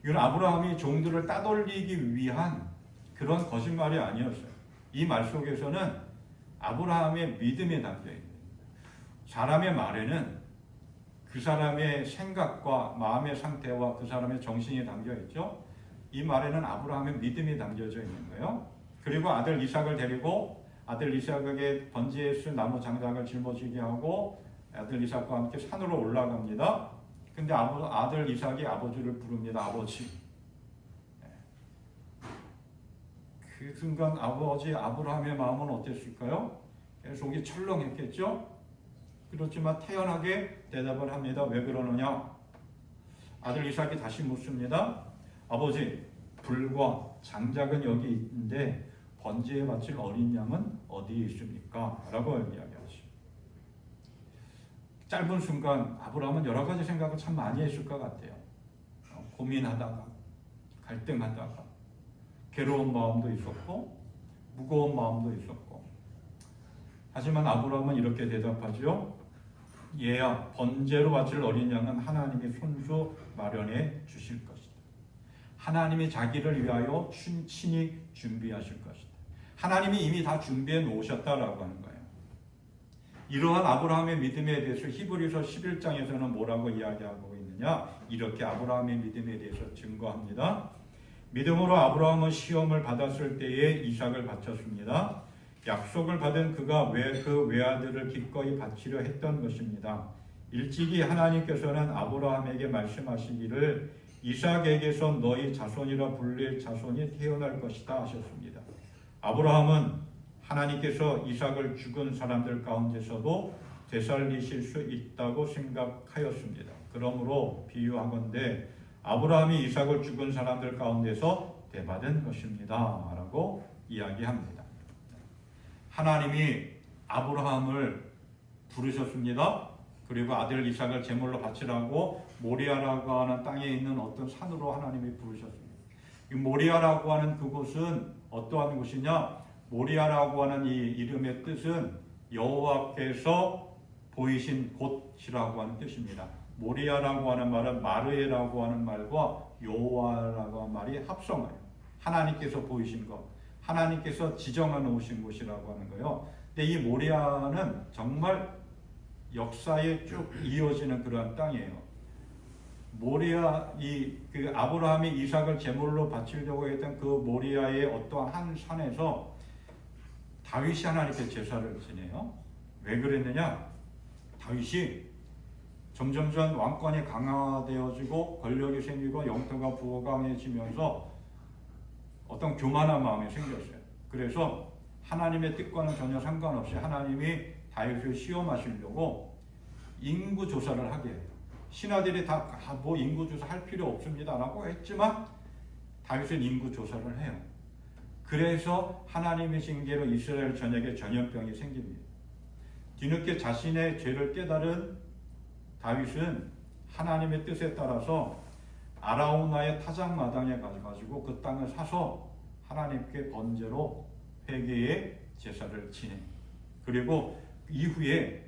이건 아브라함이 종들을 따돌리기 위한 그런 거짓말이 아니었어요. 이 말 속에서는 아브라함의 믿음이 담겨 있는 사람의 말에는 그 사람의 생각과 마음의 상태와 그 사람의 정신이 담겨 있죠. 이 말에는 아브라함의 믿음이 담겨져 있는 거예요. 그리고 아들 이삭을 데리고 아들 이삭에게 번제에 쓸 나무 장작을 짊어지게 하고 아들 이삭과 함께 산으로 올라갑니다. 근데 아들 이삭이 아버지를 부릅니다. 아버지. 그 순간 아버지 아브라함의 마음은 어땠을까요? 속이 철렁했겠죠? 그렇지만 태연하게 대답을 합니다. 왜 그러느냐? 아들 이삭이 다시 묻습니다. 아버지, 불과 장작은 여기 있는데 번제에 바칠 어린 양은 어디에 있습니까? 라고 이야기하죠. 짧은 순간 아브라함은 여러 가지 생각을 참 많이 했을 것 같아요. 고민하다가, 갈등하다가, 괴로운 마음도 있었고, 무거운 마음도 있었고. 하지만 아브라함은 이렇게 대답하죠. 얘야, 번제로 바칠 어린 양은 하나님이 손수 마련해 주실 것이다. 하나님이 자기를 위하여 친히 준비하실 것이다. 하나님이 이미 다 준비해 놓으셨다라고 하는 거예요. 이러한 아브라함의 믿음에 대해서 히브리서 11장에서는 뭐라고 이야기하고 있느냐? 이렇게 아브라함의 믿음에 대해서 증거합니다. 믿음으로 아브라함은 시험을 받았을 때에 이삭을 바쳤습니다. 약속을 받은 그가 그 외아들을 기꺼이 바치려 했던 것입니다. 일찍이 하나님께서는 아브라함에게 말씀하시기를 이삭에게서 너희 자손이라 불릴 자손이 태어날 것이다 하셨습니다. 아브라함은 하나님께서 이삭을 죽은 사람들 가운데서도 되살리실 수 있다고 생각하였습니다. 그러므로 비유하건대 아브라함이 이삭을 죽은 사람들 가운데서 대받은 것입니다. 라고 이야기합니다. 하나님이 아브라함을 부르셨습니다. 그리고 아들 이삭을 제물로 바치라고 모리아라고 하는 땅에 있는 어떤 산으로 하나님이 부르셨습니다. 이 모리아라고 하는 그곳은 어떠한 곳이냐? 모리아라고 하는 이 이름의 뜻은 여호와께서 보이신 곳이라고 하는 뜻입니다. 모리아라고 하는 말은 마르에라고 하는 말과 여호와라고 하는 말이 합성어예요. 하나님께서 보이신 것, 하나님께서 지정해 놓으신 곳이라고 하는 거예요. 근데 이 모리아는 정말 역사에 쭉 이어지는 그러한 땅이에요. 모리아 그 아브라함이 이삭을 제물로 바치려고 했던 그 모리아의 어떠한 한 산에서 다윗이 하나님께 제사를 지내요. 왜 그랬느냐? 다윗이 점점점 왕권이 강화되어지고 권력이 생기고 영토가 부강해지면서 어떤 교만한 마음이 생겼어요. 그래서 하나님의 뜻과는 전혀 상관없이 하나님이 다윗을 시험하시려고 인구 조사를 하게 해요. 신하들이 다 뭐 인구 조사할 필요 없습니다라고 했지만 다윗은 인구 조사를 해요. 그래서 하나님의 징계로 이스라엘 전역에 전염병이 생깁니다. 뒤늦게 자신의 죄를 깨달은 다윗은 하나님의 뜻에 따라서 아라우나의 타작마당에 가가지고 그 땅을 사서 하나님께 번제로 회개의 제사를 지내. 그리고 이후에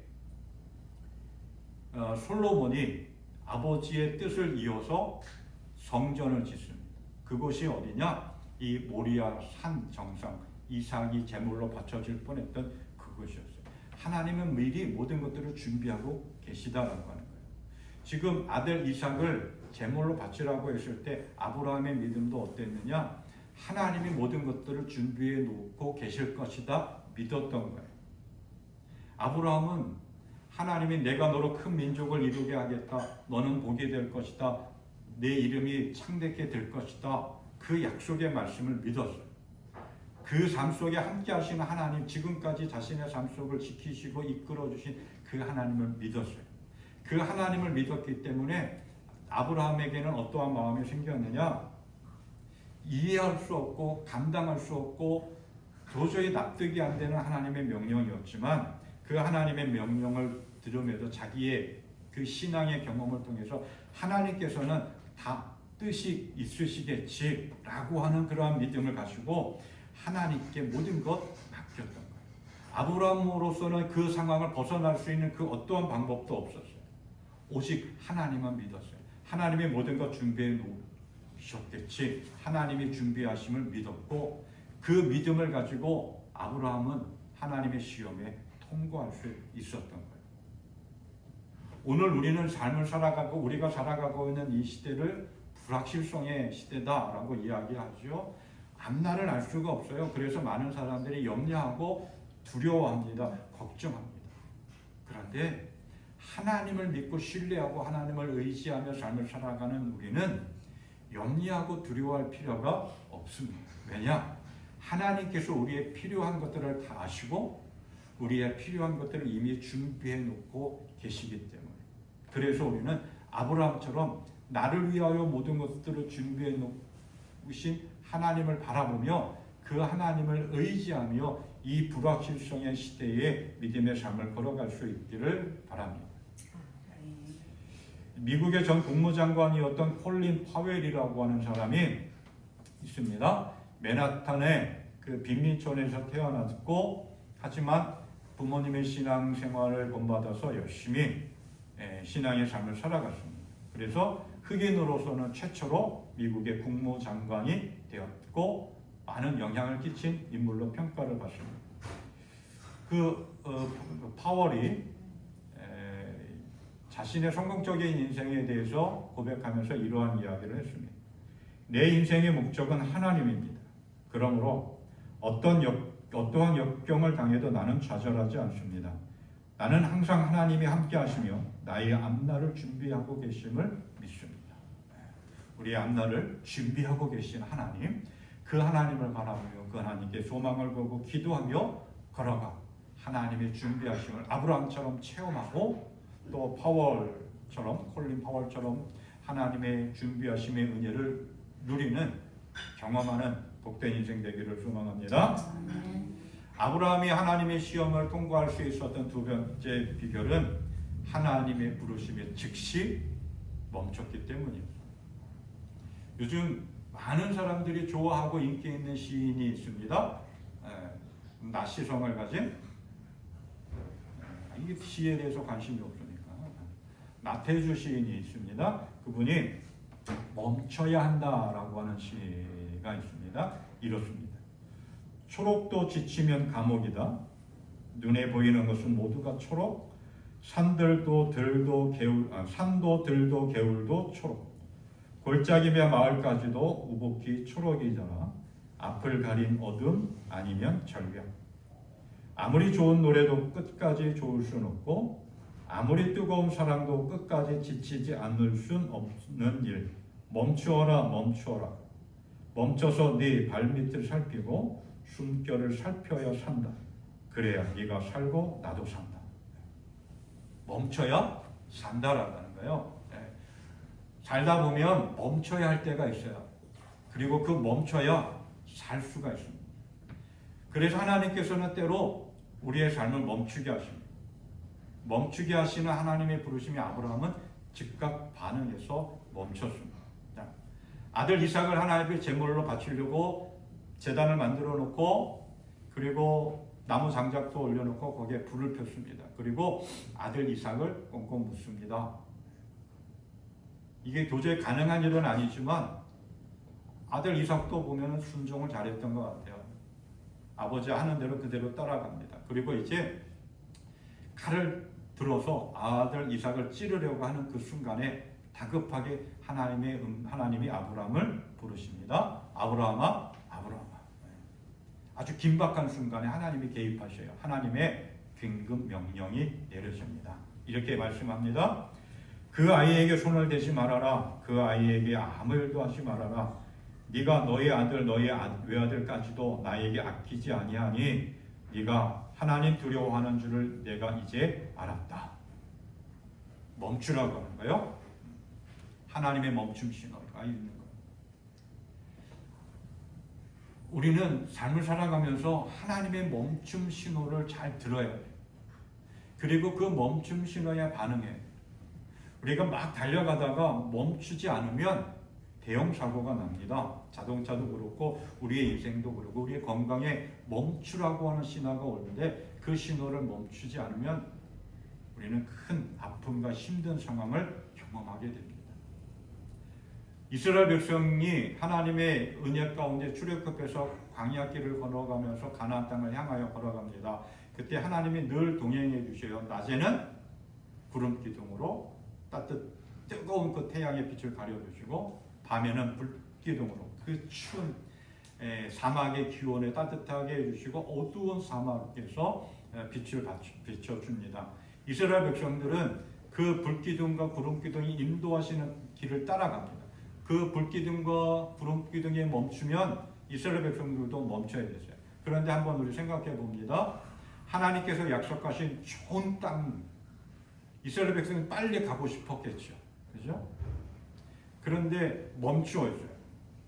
솔로몬이 아버지의 뜻을 이어서 성전을 짓습니다. 그곳이 어디냐? 이 모리아 산 정상, 이삭이 제물로 바쳐질 뻔했던 그곳이었어요. 하나님은 미리 모든 것들을 준비하고 계시다라고 하는 거예요. 지금 아들 이삭을 제물로 바치라고 했을 때 아브라함의 믿음도 어땠느냐? 하나님이 모든 것들을 준비해 놓고 계실 것이다 믿었던 거예요. 아브라함은 하나님이 내가 너로 큰 민족을 이루게 하겠다. 너는 복이 될 것이다. 내 이름이 창대케 될 것이다. 그 약속의 말씀을 믿었어요. 그 삶 속에 함께 하시는 하나님, 지금까지 자신의 삶 속을 지키시고 이끌어 주신 그 하나님을 믿었어요. 그 하나님을 믿었기 때문에 아브라함에게는 어떠한 마음이 생겼느냐? 이해할 수 없고 감당할 수 없고 도저히 납득이 안 되는 하나님의 명령이었지만 그 하나님의 명령을 들음에도 자기의 그 신앙의 경험을 통해서 하나님께서는 다 뜻이 있으시겠지라고 하는 그러한 믿음을 가지고 하나님께 모든 것 맡겼던 거예요. 아브라함으로서는 그 상황을 벗어날 수 있는 그 어떠한 방법도 없었어요. 오직 하나님만 믿었어요. 하나님이 모든 것 준비해 놓으셨겠지. 하나님이 준비하심을 믿었고 그 믿음을 가지고 아브라함은 하나님의 시험에 통과할 수 있었던 거예요. 오늘 우리는 삶을 살아가고 우리가 살아가고 있는 이 시대를 불확실성의 시대다라고 이야기하죠. 앞날을 알 수가 없어요. 그래서 많은 사람들이 염려하고 두려워합니다. 걱정합니다. 그런데 하나님을 믿고 신뢰하고 하나님을 의지하며 삶을 살아가는 우리는 염려하고 두려워할 필요가 없습니다. 왜냐? 하나님께서 우리의 필요한 것들을 다 아시고 우리의 필요한 것들을 이미 준비해 놓고 계시기 때문에 그래서 우리는 아브라함처럼 나를 위하여 모든 것들을 준비해 놓으신 하나님을 바라보며 그 하나님을 의지하며 이 불확실성의 시대에 믿음의 삶을 걸어갈 수 있기를 바랍니다. 미국의 전 국무장관이었던 콜린 파웰이라고 하는 사람이 있습니다. 맨하탄의 그 빈민촌에서 태어났고 하지만 부모님의 신앙생활을 본받아서 열심히 신앙의 삶을 살아갔습니다. 그래서 흑인으로서는 최초로 미국의 국무장관이 되었고 많은 영향을 끼친 인물로 평가를 받습니다. 파월이 자신의 성공적인 인생에 대해서 고백하면서 이러한 이야기를 했습니다. 내 인생의 목적은 하나님입니다. 그러므로 어떠한 역경을 당해도 나는 좌절하지 않습니다. 나는 항상 하나님이 함께 하시며 나의 앞날을 준비하고 계심을 믿습니다. 우리의 앞날을 준비하고 계신 하나님, 그 하나님을 바라보며 그 하나님께 소망을 걸고 기도하며 걸어가 하나님의 준비하심을 아브라함처럼 체험하고 또 콜린 파월처럼 하나님의 준비하심의 은혜를 누리는 경험하는 복된 인생 되기를 소망합니다. 아브라함이 하나님의 시험을 통과할 수 있었던 두 번째 비결은 하나님의 부르심에 즉시 멈췄기 때문입니다. 요즘 많은 사람들이 좋아하고 인기 있는 시인이 있습니다. 나시성을 가진 이게 시에 대해서 관심이 없으니까 나태주 시인이 있습니다. 그분이 멈춰야 한다라고 하는 시가 있습니다. 이렇습니다. 초록도 지치면 감옥이다. 눈에 보이는 것은 모두가 초록. 산도 들도 개울도 초록. 골짜기며 마을까지도 우복히 초록이잖아. 앞을 가린 어둠 아니면 절벽. 아무리 좋은 노래도 끝까지 좋을 수는 없고 아무리 뜨거운 사랑도 끝까지 지치지 않을 순 없는 일. 멈추어라 멈추어라. 멈춰서 네 발밑을 살피고 숨결을 살펴야 산다. 그래야 네가 살고 나도 산다. 멈춰야 산다라는 거예요. 살다 보면 멈춰야 할 때가 있어요. 그리고 그 멈춰야 살 수가 있습니다. 그래서 하나님께서는 때로 우리의 삶을 멈추게 하십니다. 멈추게 하시는 하나님의 부르심이 아브라함은 즉각 반응해서 멈췄습니다. 아들 이삭을 하나님께 제물로 바치려고 제단을 만들어 놓고 그리고 나무 장작도 올려놓고 거기에 불을 폈습니다. 그리고 아들 이삭을 꽁꽁 묻습니다. 이게 도저히 가능한 일은 아니지만 아들 이삭도 보면 순종을 잘했던 것 같아요. 아버지 하는 대로 그대로 따라갑니다. 그리고 이제 칼을 들어서 아들 이삭을 찌르려고 하는 그 순간에 다급하게 하나님이 아브라함을 부르십니다. 아브라함아, 아브라함아. 아주 긴박한 순간에 하나님이 개입하셔요. 하나님의 긴급 명령이 내려집니다. 이렇게 말씀합니다. 그 아이에게 손을 대지 말아라. 그 아이에게 아무 일도 하지 말아라. 네가 너희 아들 너희 외아들까지도 나에게 아끼지 아니하니 네가 하나님 두려워하는 줄을 내가 이제 알았다. 멈추라고 하는 거예요. 하나님의 멈춤 신호가 있는 거예요. 우리는 삶을 살아가면서 하나님의 멈춤 신호를 잘 들어야 돼요. 그리고 그 멈춤 신호에 반응해요. 우리가 막 달려가다가 멈추지 않으면 대형 사고가 납니다. 자동차도 그렇고 우리의 인생도 그렇고 우리의 건강에 멈추라고 하는 신호가 오는데 그 신호를 멈추지 않으면 우리는 큰 아픔과 힘든 상황을 경험하게 됩니다. 이스라엘 백성이 하나님의 은혜 가운데 출애굽해서 광야길을 걸어가면서 가나안 땅을 향하여 걸어갑니다. 그때 하나님이 늘 동행해 주셔요. 낮에는 구름 기둥으로 뜨거운 그 태양의 빛을 가려주시고 밤에는 불 기둥으로 그 추운 사막의 기온에 따뜻하게 해주시고 어두운 사막에서 빛을 비춰줍니다. 이스라엘 백성들은 그 불기둥과 구름기둥이 인도하시는 길을 따라갑니다. 그 불기둥과 구름기둥이 멈추면 이스라엘 백성들도 멈춰야 됐어요. 그런데 한번 우리 생각해 봅니다. 하나님께서 약속하신 좋은 땅, 이스라엘 백성이 빨리 가고 싶었겠죠. 그죠? 그런데 멈추어 있어요.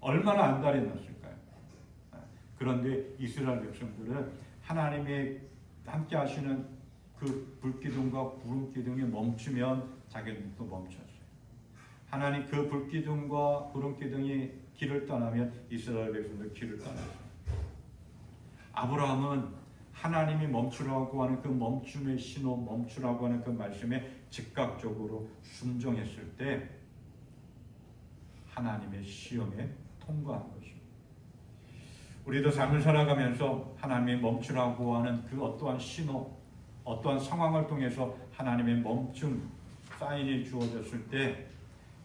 얼마나 안달이 났을까요? 그런데 이스라엘 백성들은 하나님이 함께 하시는 그 불기둥과 구름기둥이 멈추면 자기들도 멈췄어요. 하나님 그 불기둥과 구름기둥이 길을 떠나면 이스라엘 백성들 길을 떠났어요. 아브라함은 하나님이 멈추라고 하는 그 멈춤의 신호, 멈추라고 하는 그 말씀에 즉각적으로 순종했을 때 하나님의 시험에 통과한 것입니다. 우리도 삶을 살아가면서 하나님이 멈추라고 하는 그 어떠한 신호, 어떠한 상황을 통해서 하나님의 멈춤 사인이 주어졌을 때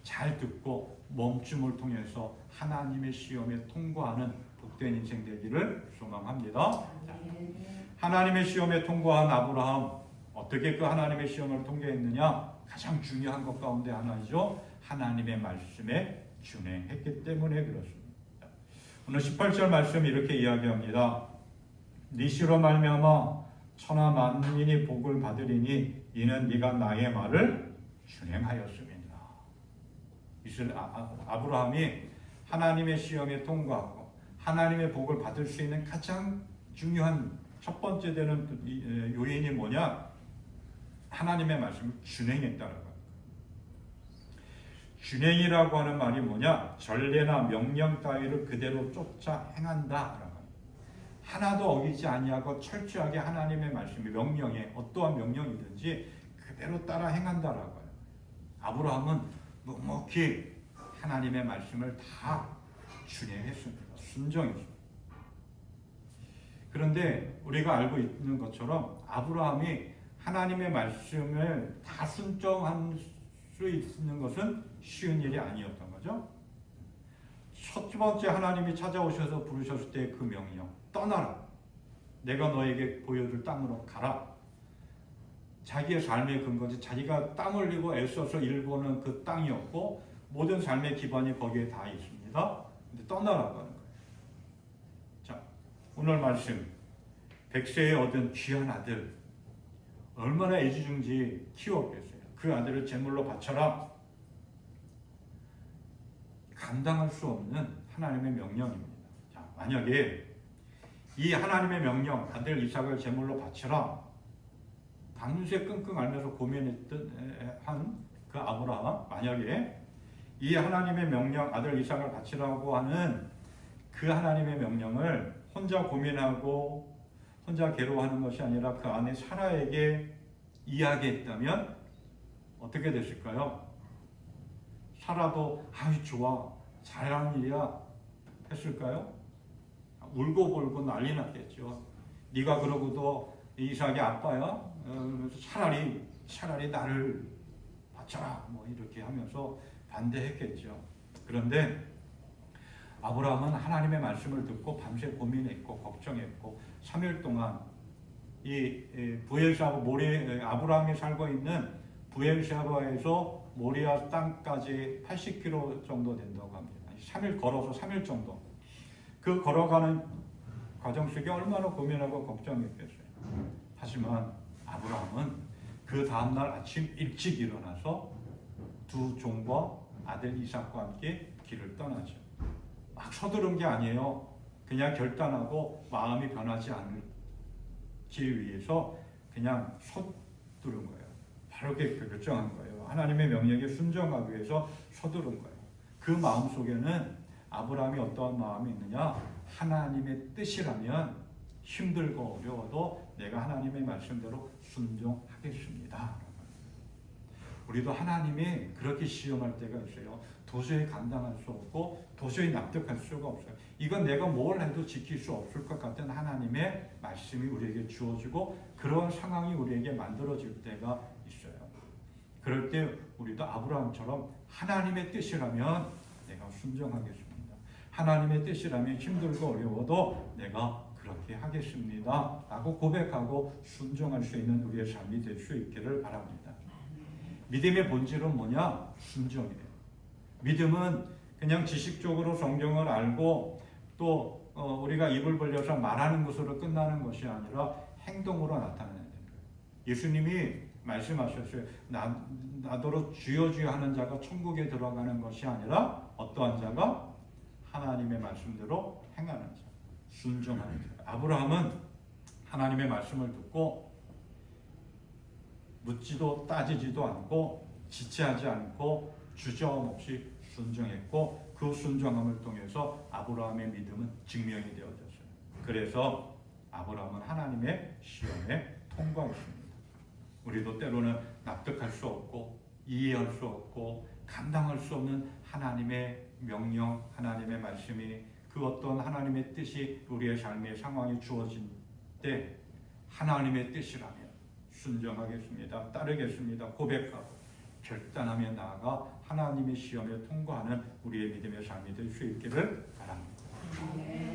잘 듣고 멈춤을 통해서 하나님의 시험에 통과하는 복된 인생 되기를 소망합니다. 하나님의 시험에 통과한 아브라함, 어떻게 그 하나님의 시험을 통과했느냐? 가장 중요한 것 가운데 하나이죠. 하나님의 말씀에 준행했기 때문에 그렇습니다. 오늘 18절 말씀 이렇게 이야기합니다. 네 씨로 말미암아 천하 만민이 복을 받으리니 이는 네가 나의 말을 준행하였음이니라. 아브라함이 하나님의 시험에 통과하고 하나님의 복을 받을 수 있는 가장 중요한 첫 번째 되는 요인이 뭐냐? 하나님의 말씀을 준행했다는 거예요. 준행이라고 하는 말이 뭐냐? 전례나 명령 따위를 그대로 쫓아 행한다라고 합니다. 하나도 어기지 아니하고 철저하게 하나님의 말씀이 명령에 어떠한 명령이든지 그대로 따라 행한다라고 해요. 아브라함은 묵묵히 하나님의 말씀을 다 준행했습니다. 순종했습니다. 그런데 우리가 알고 있는 것처럼 아브라함이 하나님의 말씀을 다 순종할 수 있는 것은 쉬운 일이 아니었던 거죠. 첫 번째 하나님이 찾아오셔서 부르셨을 때 그 명령, 떠나라. 내가 너에게 보여줄 땅으로 가라. 자기의 삶의 근거지 자기가 땀 흘리고 애써서 일구는 그 땅이었고 모든 삶의 기반이 거기에 다 있습니다. 근데 떠나라고 하는 거예요. 자, 오늘 말씀 100세에 얻은 귀한 아들 얼마나 애지중지 키웠겠어요. 그 아들을 제물로 바쳐라. 감당할 수 없는 하나님의 명령입니다. 자, 만약에 이 하나님의 명령 아들 이삭을 제물로 바쳐라 밤새 끙끙 앓면서 고민했던 한 그 아브라함 만약에 이 하나님의 명령 아들 이삭을 바치라고 하는 그 하나님의 명령을 혼자 고민하고 혼자 괴로워하는 것이 아니라 그 안에 사라에게 이야기했다면 어떻게 됐을까요? 사라도 아이 좋아 잘하는 일이야 했을까요? 울고 불고 난리 났겠죠. 네가 그러고도 이삭의 아빠야? 차라리 나를 바쳐라 뭐 이렇게 하면서 반대했겠죠. 그런데 아브라함은 하나님의 말씀을 듣고 밤새 고민했고 걱정했고 3일 동안 이 부엘사바 아브라함이 살고 있는 부엘사바에서 모리아 땅까지 80km 정도 된다고 합니다. 3일 걸어서 3일 정도. 그 걸어가는 과정 속에 얼마나 고민하고 걱정했겠어요. 하지만 아브라함은 그 다음날 아침 일찍 일어나서 두 종과 아들 이삭과 함께 길을 떠나죠. 막 서두른 게 아니에요. 그냥 결단하고 마음이 변하지 않기 위해서 그냥 서두른 거예요. 바르게 결정한 거예요. 하나님의 명령에 순종하기 위해서 서두른 거예요. 그 마음 속에는 아브라함이 어떠한 마음이 있느냐? 하나님의 뜻이라면 힘들고 어려워도 내가 하나님의 말씀대로 순종하겠습니다. 우리도 하나님이 그렇게 시험할 때가 있어요. 도저히 감당할 수 없고 도저히 납득할 수가 없어요. 이건 내가 뭘 해도 지킬 수 없을 것 같은 하나님의 말씀이 우리에게 주어지고 그런 상황이 우리에게 만들어질 때가 있어요. 그럴 때 우리도 아브라함처럼 하나님의 뜻이라면 내가 순종하겠습니다. 하나님의 뜻이라면 힘들고 어려워도 내가 그렇게 하겠습니다. 라고 고백하고 순종할 수 있는 우리의 삶이 될 수 있기를 바랍니다. 믿음의 본질은 뭐냐? 순종이에요. 믿음은 그냥 지식적으로 성경을 알고 또 우리가 입을 벌려서 말하는 것으로 끝나는 것이 아니라 행동으로 나타나는 거예요. 예수님이 말씀하셨어요. 나더러 주여 주여 하는 자가 천국에 들어가는 것이 아니라 어떠한 자가 하나님의 말씀대로 행하는 자, 순종하는 자. 아브라함은 하나님의 말씀을 듣고 묻지도 따지지도 않고 지체하지 않고 주저함 없이 순종했고 그 순종함을 통해서 아브라함의 믿음은 증명이 되어졌어요. 그래서 아브라함은 하나님의 시험에 통과했습니다. 우리도 때로는 납득할 수 없고 이해할 수 없고 감당할 수 없는 하나님의 명령, 하나님의 말씀이 그 어떤 하나님의 뜻이 우리의 삶의 상황이 주어진 때 하나님의 뜻이라면 순종하겠습니다. 따르겠습니다. 고백하고 결단하며 나아가 하나님의 시험에 통과하는 우리의 믿음의 삶이 될 수 있기를 바랍니다.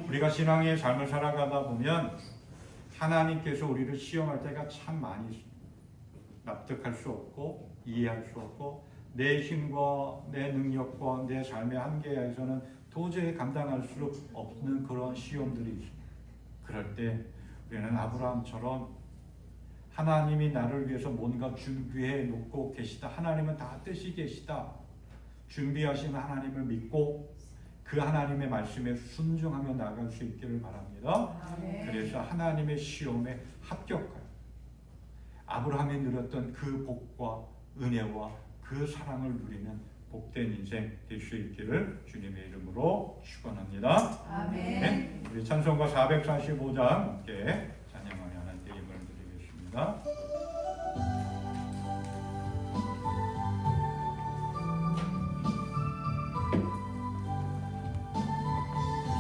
우리가 신앙의 삶을 살아가다 보면 하나님께서 우리를 시험할 때가 참 많이 있습니다. 납득할 수 없고 이해할 수 없고 내 힘과 내 능력과 내 삶의 한계에서는 도저히 감당할 수 없는 그런 시험들이 있습니다. 그럴 때 우리는 아브라함처럼 하나님이 나를 위해서 뭔가 준비해 놓고 계시다. 하나님은 다 뜻이 계시다. 준비하신 하나님을 믿고 그 하나님의 말씀에 순종하며 나아갈 수 있기를 바랍니다. 그래서 하나님의 시험에 합격하여 아브라함이 누렸던 그 복과 은혜와 그 사랑을 누리는 복된 인생 될 수 있기를 주님의 이름으로 축원합니다. 아멘. 네, 우리 찬송가 445장 함께 찬양하며 하나님께 힘을 드리겠습니다.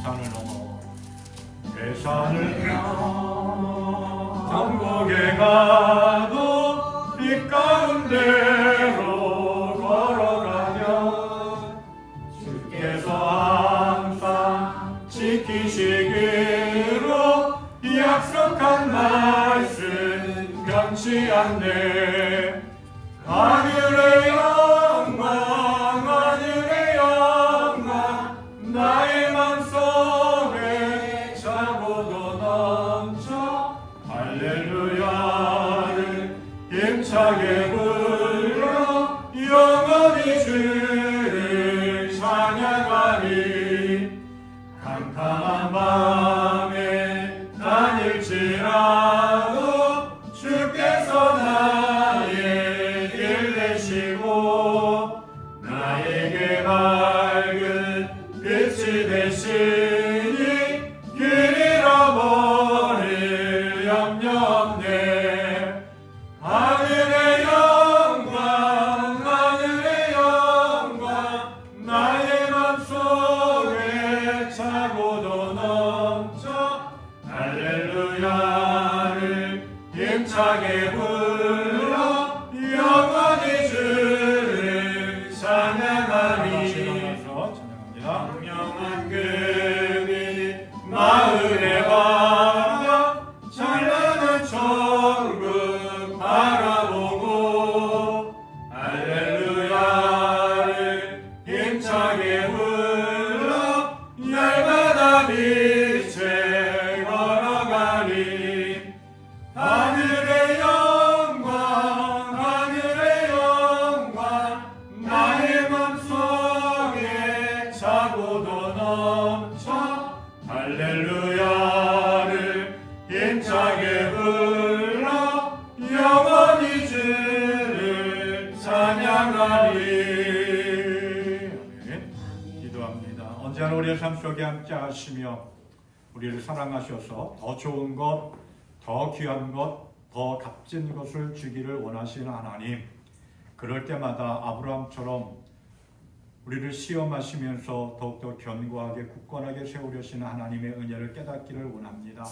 산을 넘어 외산을 넘어 천국에 가도 빛 가운데로 걸어가면 주께서 항상 지키시기로 약속하 않네. 하늘의 영광 하늘의 영광 나의 맘속에 차고도 넘쳐 할렐루야를 힘차게 불러 영원히 주를 찬양하리. 캄캄한 밤에 다닐지라도 주께서 나의 길 되시고 나에게 밝은 빛이 되시니 길 잃어버릴 염려 없네. 하늘의 영광 하늘의 영광 나의 맘속에 차고도 넘쳐 할렐루야를 힘차게 불러 영원히 주를 찬양하리. 찬양합니다. 분명한 금이 마을에 가며 찬란한 천국 바라보고 할렐루야를 힘차게 불러 날마다 빛에 걸어가리. 하늘의 영광 하늘의 영광 나의 맘속에 차고도 넘쳐 할렐루야를 힘차게 불러 영원히 주를 찬양하리. 아멘. 기도합니다. 언제나 우리의 삶 속에 함께 하시며 우리를 사랑하셔서 더 좋은 것, 더 귀한 것, 더 값진 것을 주기를 원하시는 하나님, 그럴 때마다 아브라함처럼 우리를 시험하시면서 더욱더 견고하게 굳건하게 세우려시는 하나님의 은혜를 깨닫기를 원합니다.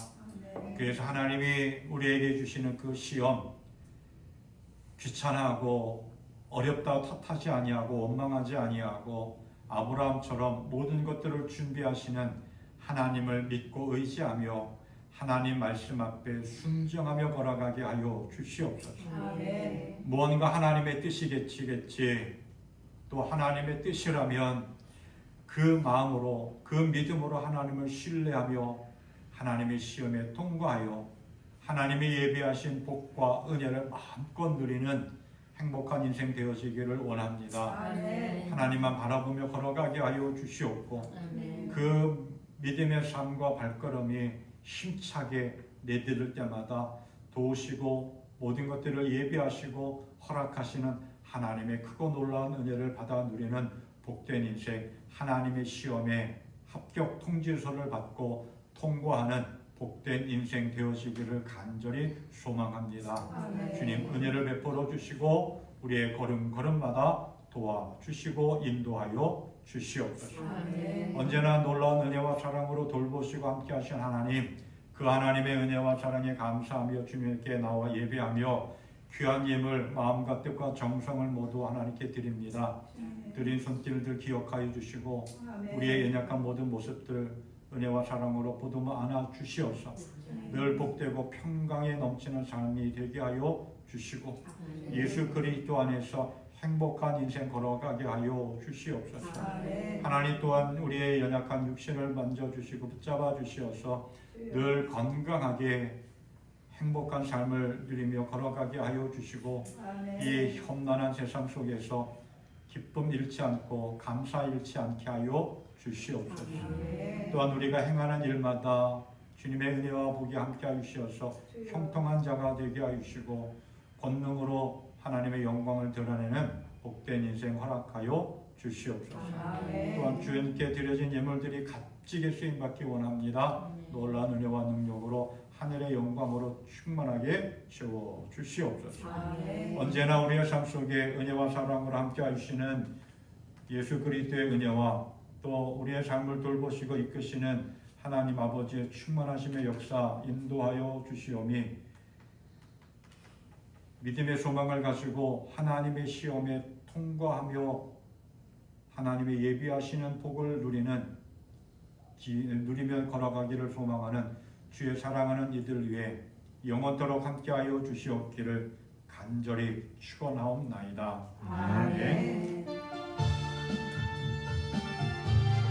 그래서 하나님이 우리에게 주시는 그 시험, 귀찮아하고 어렵다 탓하지 아니하고 원망하지 아니하고 아브라함처럼 모든 것들을 준비하시는 하나님을 믿고 의지하며 하나님 말씀 앞에 순종하며 걸어가게 하여 주시옵소서. 아멘. 무언가 하나님의 뜻이겠지 또 하나님의 뜻이라면 그 마음으로 그 믿음으로 하나님을 신뢰하며 하나님의 시험에 통과하여 하나님이 예비하신 복과 은혜를 마음껏 누리는 행복한 인생 되어지기를 원합니다. 아멘. 하나님만 바라보며 걸어가게 하여 주시옵고 아멘. 그 믿음의 삶과 발걸음이 힘차게 내디딜 때마다 도우시고 모든 것들을 예비하시고 허락하시는 하나님의 크고 놀라운 은혜를 받아 누리는 복된 인생, 하나님의 시험에 합격 통지서를 받고 통과하는 복된 인생 되어지기를 간절히 소망합니다. 아멘. 주님 은혜를 베풀어 주시고 우리의 걸음걸음마다 도와주시고 인도하여 주시옵소서. 아멘. 언제나 놀라운 은혜와 사랑으로 돌보시고 함께 하신 하나님, 그 하나님의 은혜와 사랑에 감사하며 주님께 나와 예배하며 귀한 예물 마음과 뜻과 정성을 모두 하나님께 드립니다. 드린 손길들 기억하여 주시고 우리의 연약한 모든 모습들 은혜와 사랑으로 보듬어 안아 주시옵소서. 늘 복되고 평강에 넘치는 삶이 되게 하여 주시고 예수 그리스도 안에서 행복한 인생 걸어가게 하여 주시옵소서. 하나님 또한 우리의 연약한 육신을 만져주시고 붙잡아 주시어서 늘 건강하게 행복한 삶을 누리며 걸어가게 하여 주시고 이 험난한 세상 속에서 기쁨 잃지 않고 감사 잃지 않게 하여 주시옵소서. 또한 우리가 행하는 일마다 주님의 은혜와 복이 함께 하여 주시어서 형통한 자가 되게 하여 주시고 권능으로 하나님의 영광을 드러내는 복된 인생 허락하여 주시옵소서. 또한 주님께 드려진 예물들이 값지게 쓰임받기 원합니다. 놀라운 은혜와 능력으로 하늘의 영광으로 충만하게 채워 주시옵소서. 언제나 우리의 삶 속에 은혜와 사랑으로 함께 하시는 예수 그리스도의 은혜와 또 우리의 삶을 돌보시고 이끄시는 하나님 아버지의 충만하심의 역사 인도하여 주시오미 믿음의 소망을 가지고 하나님의 시험에 통과하며 하나님의 예비하시는 복을 누리며 걸어가기를 소망하는 주의 사랑하는 이들 위해 영원토록 함께하여 주시옵기를 간절히 축원하옵나이다.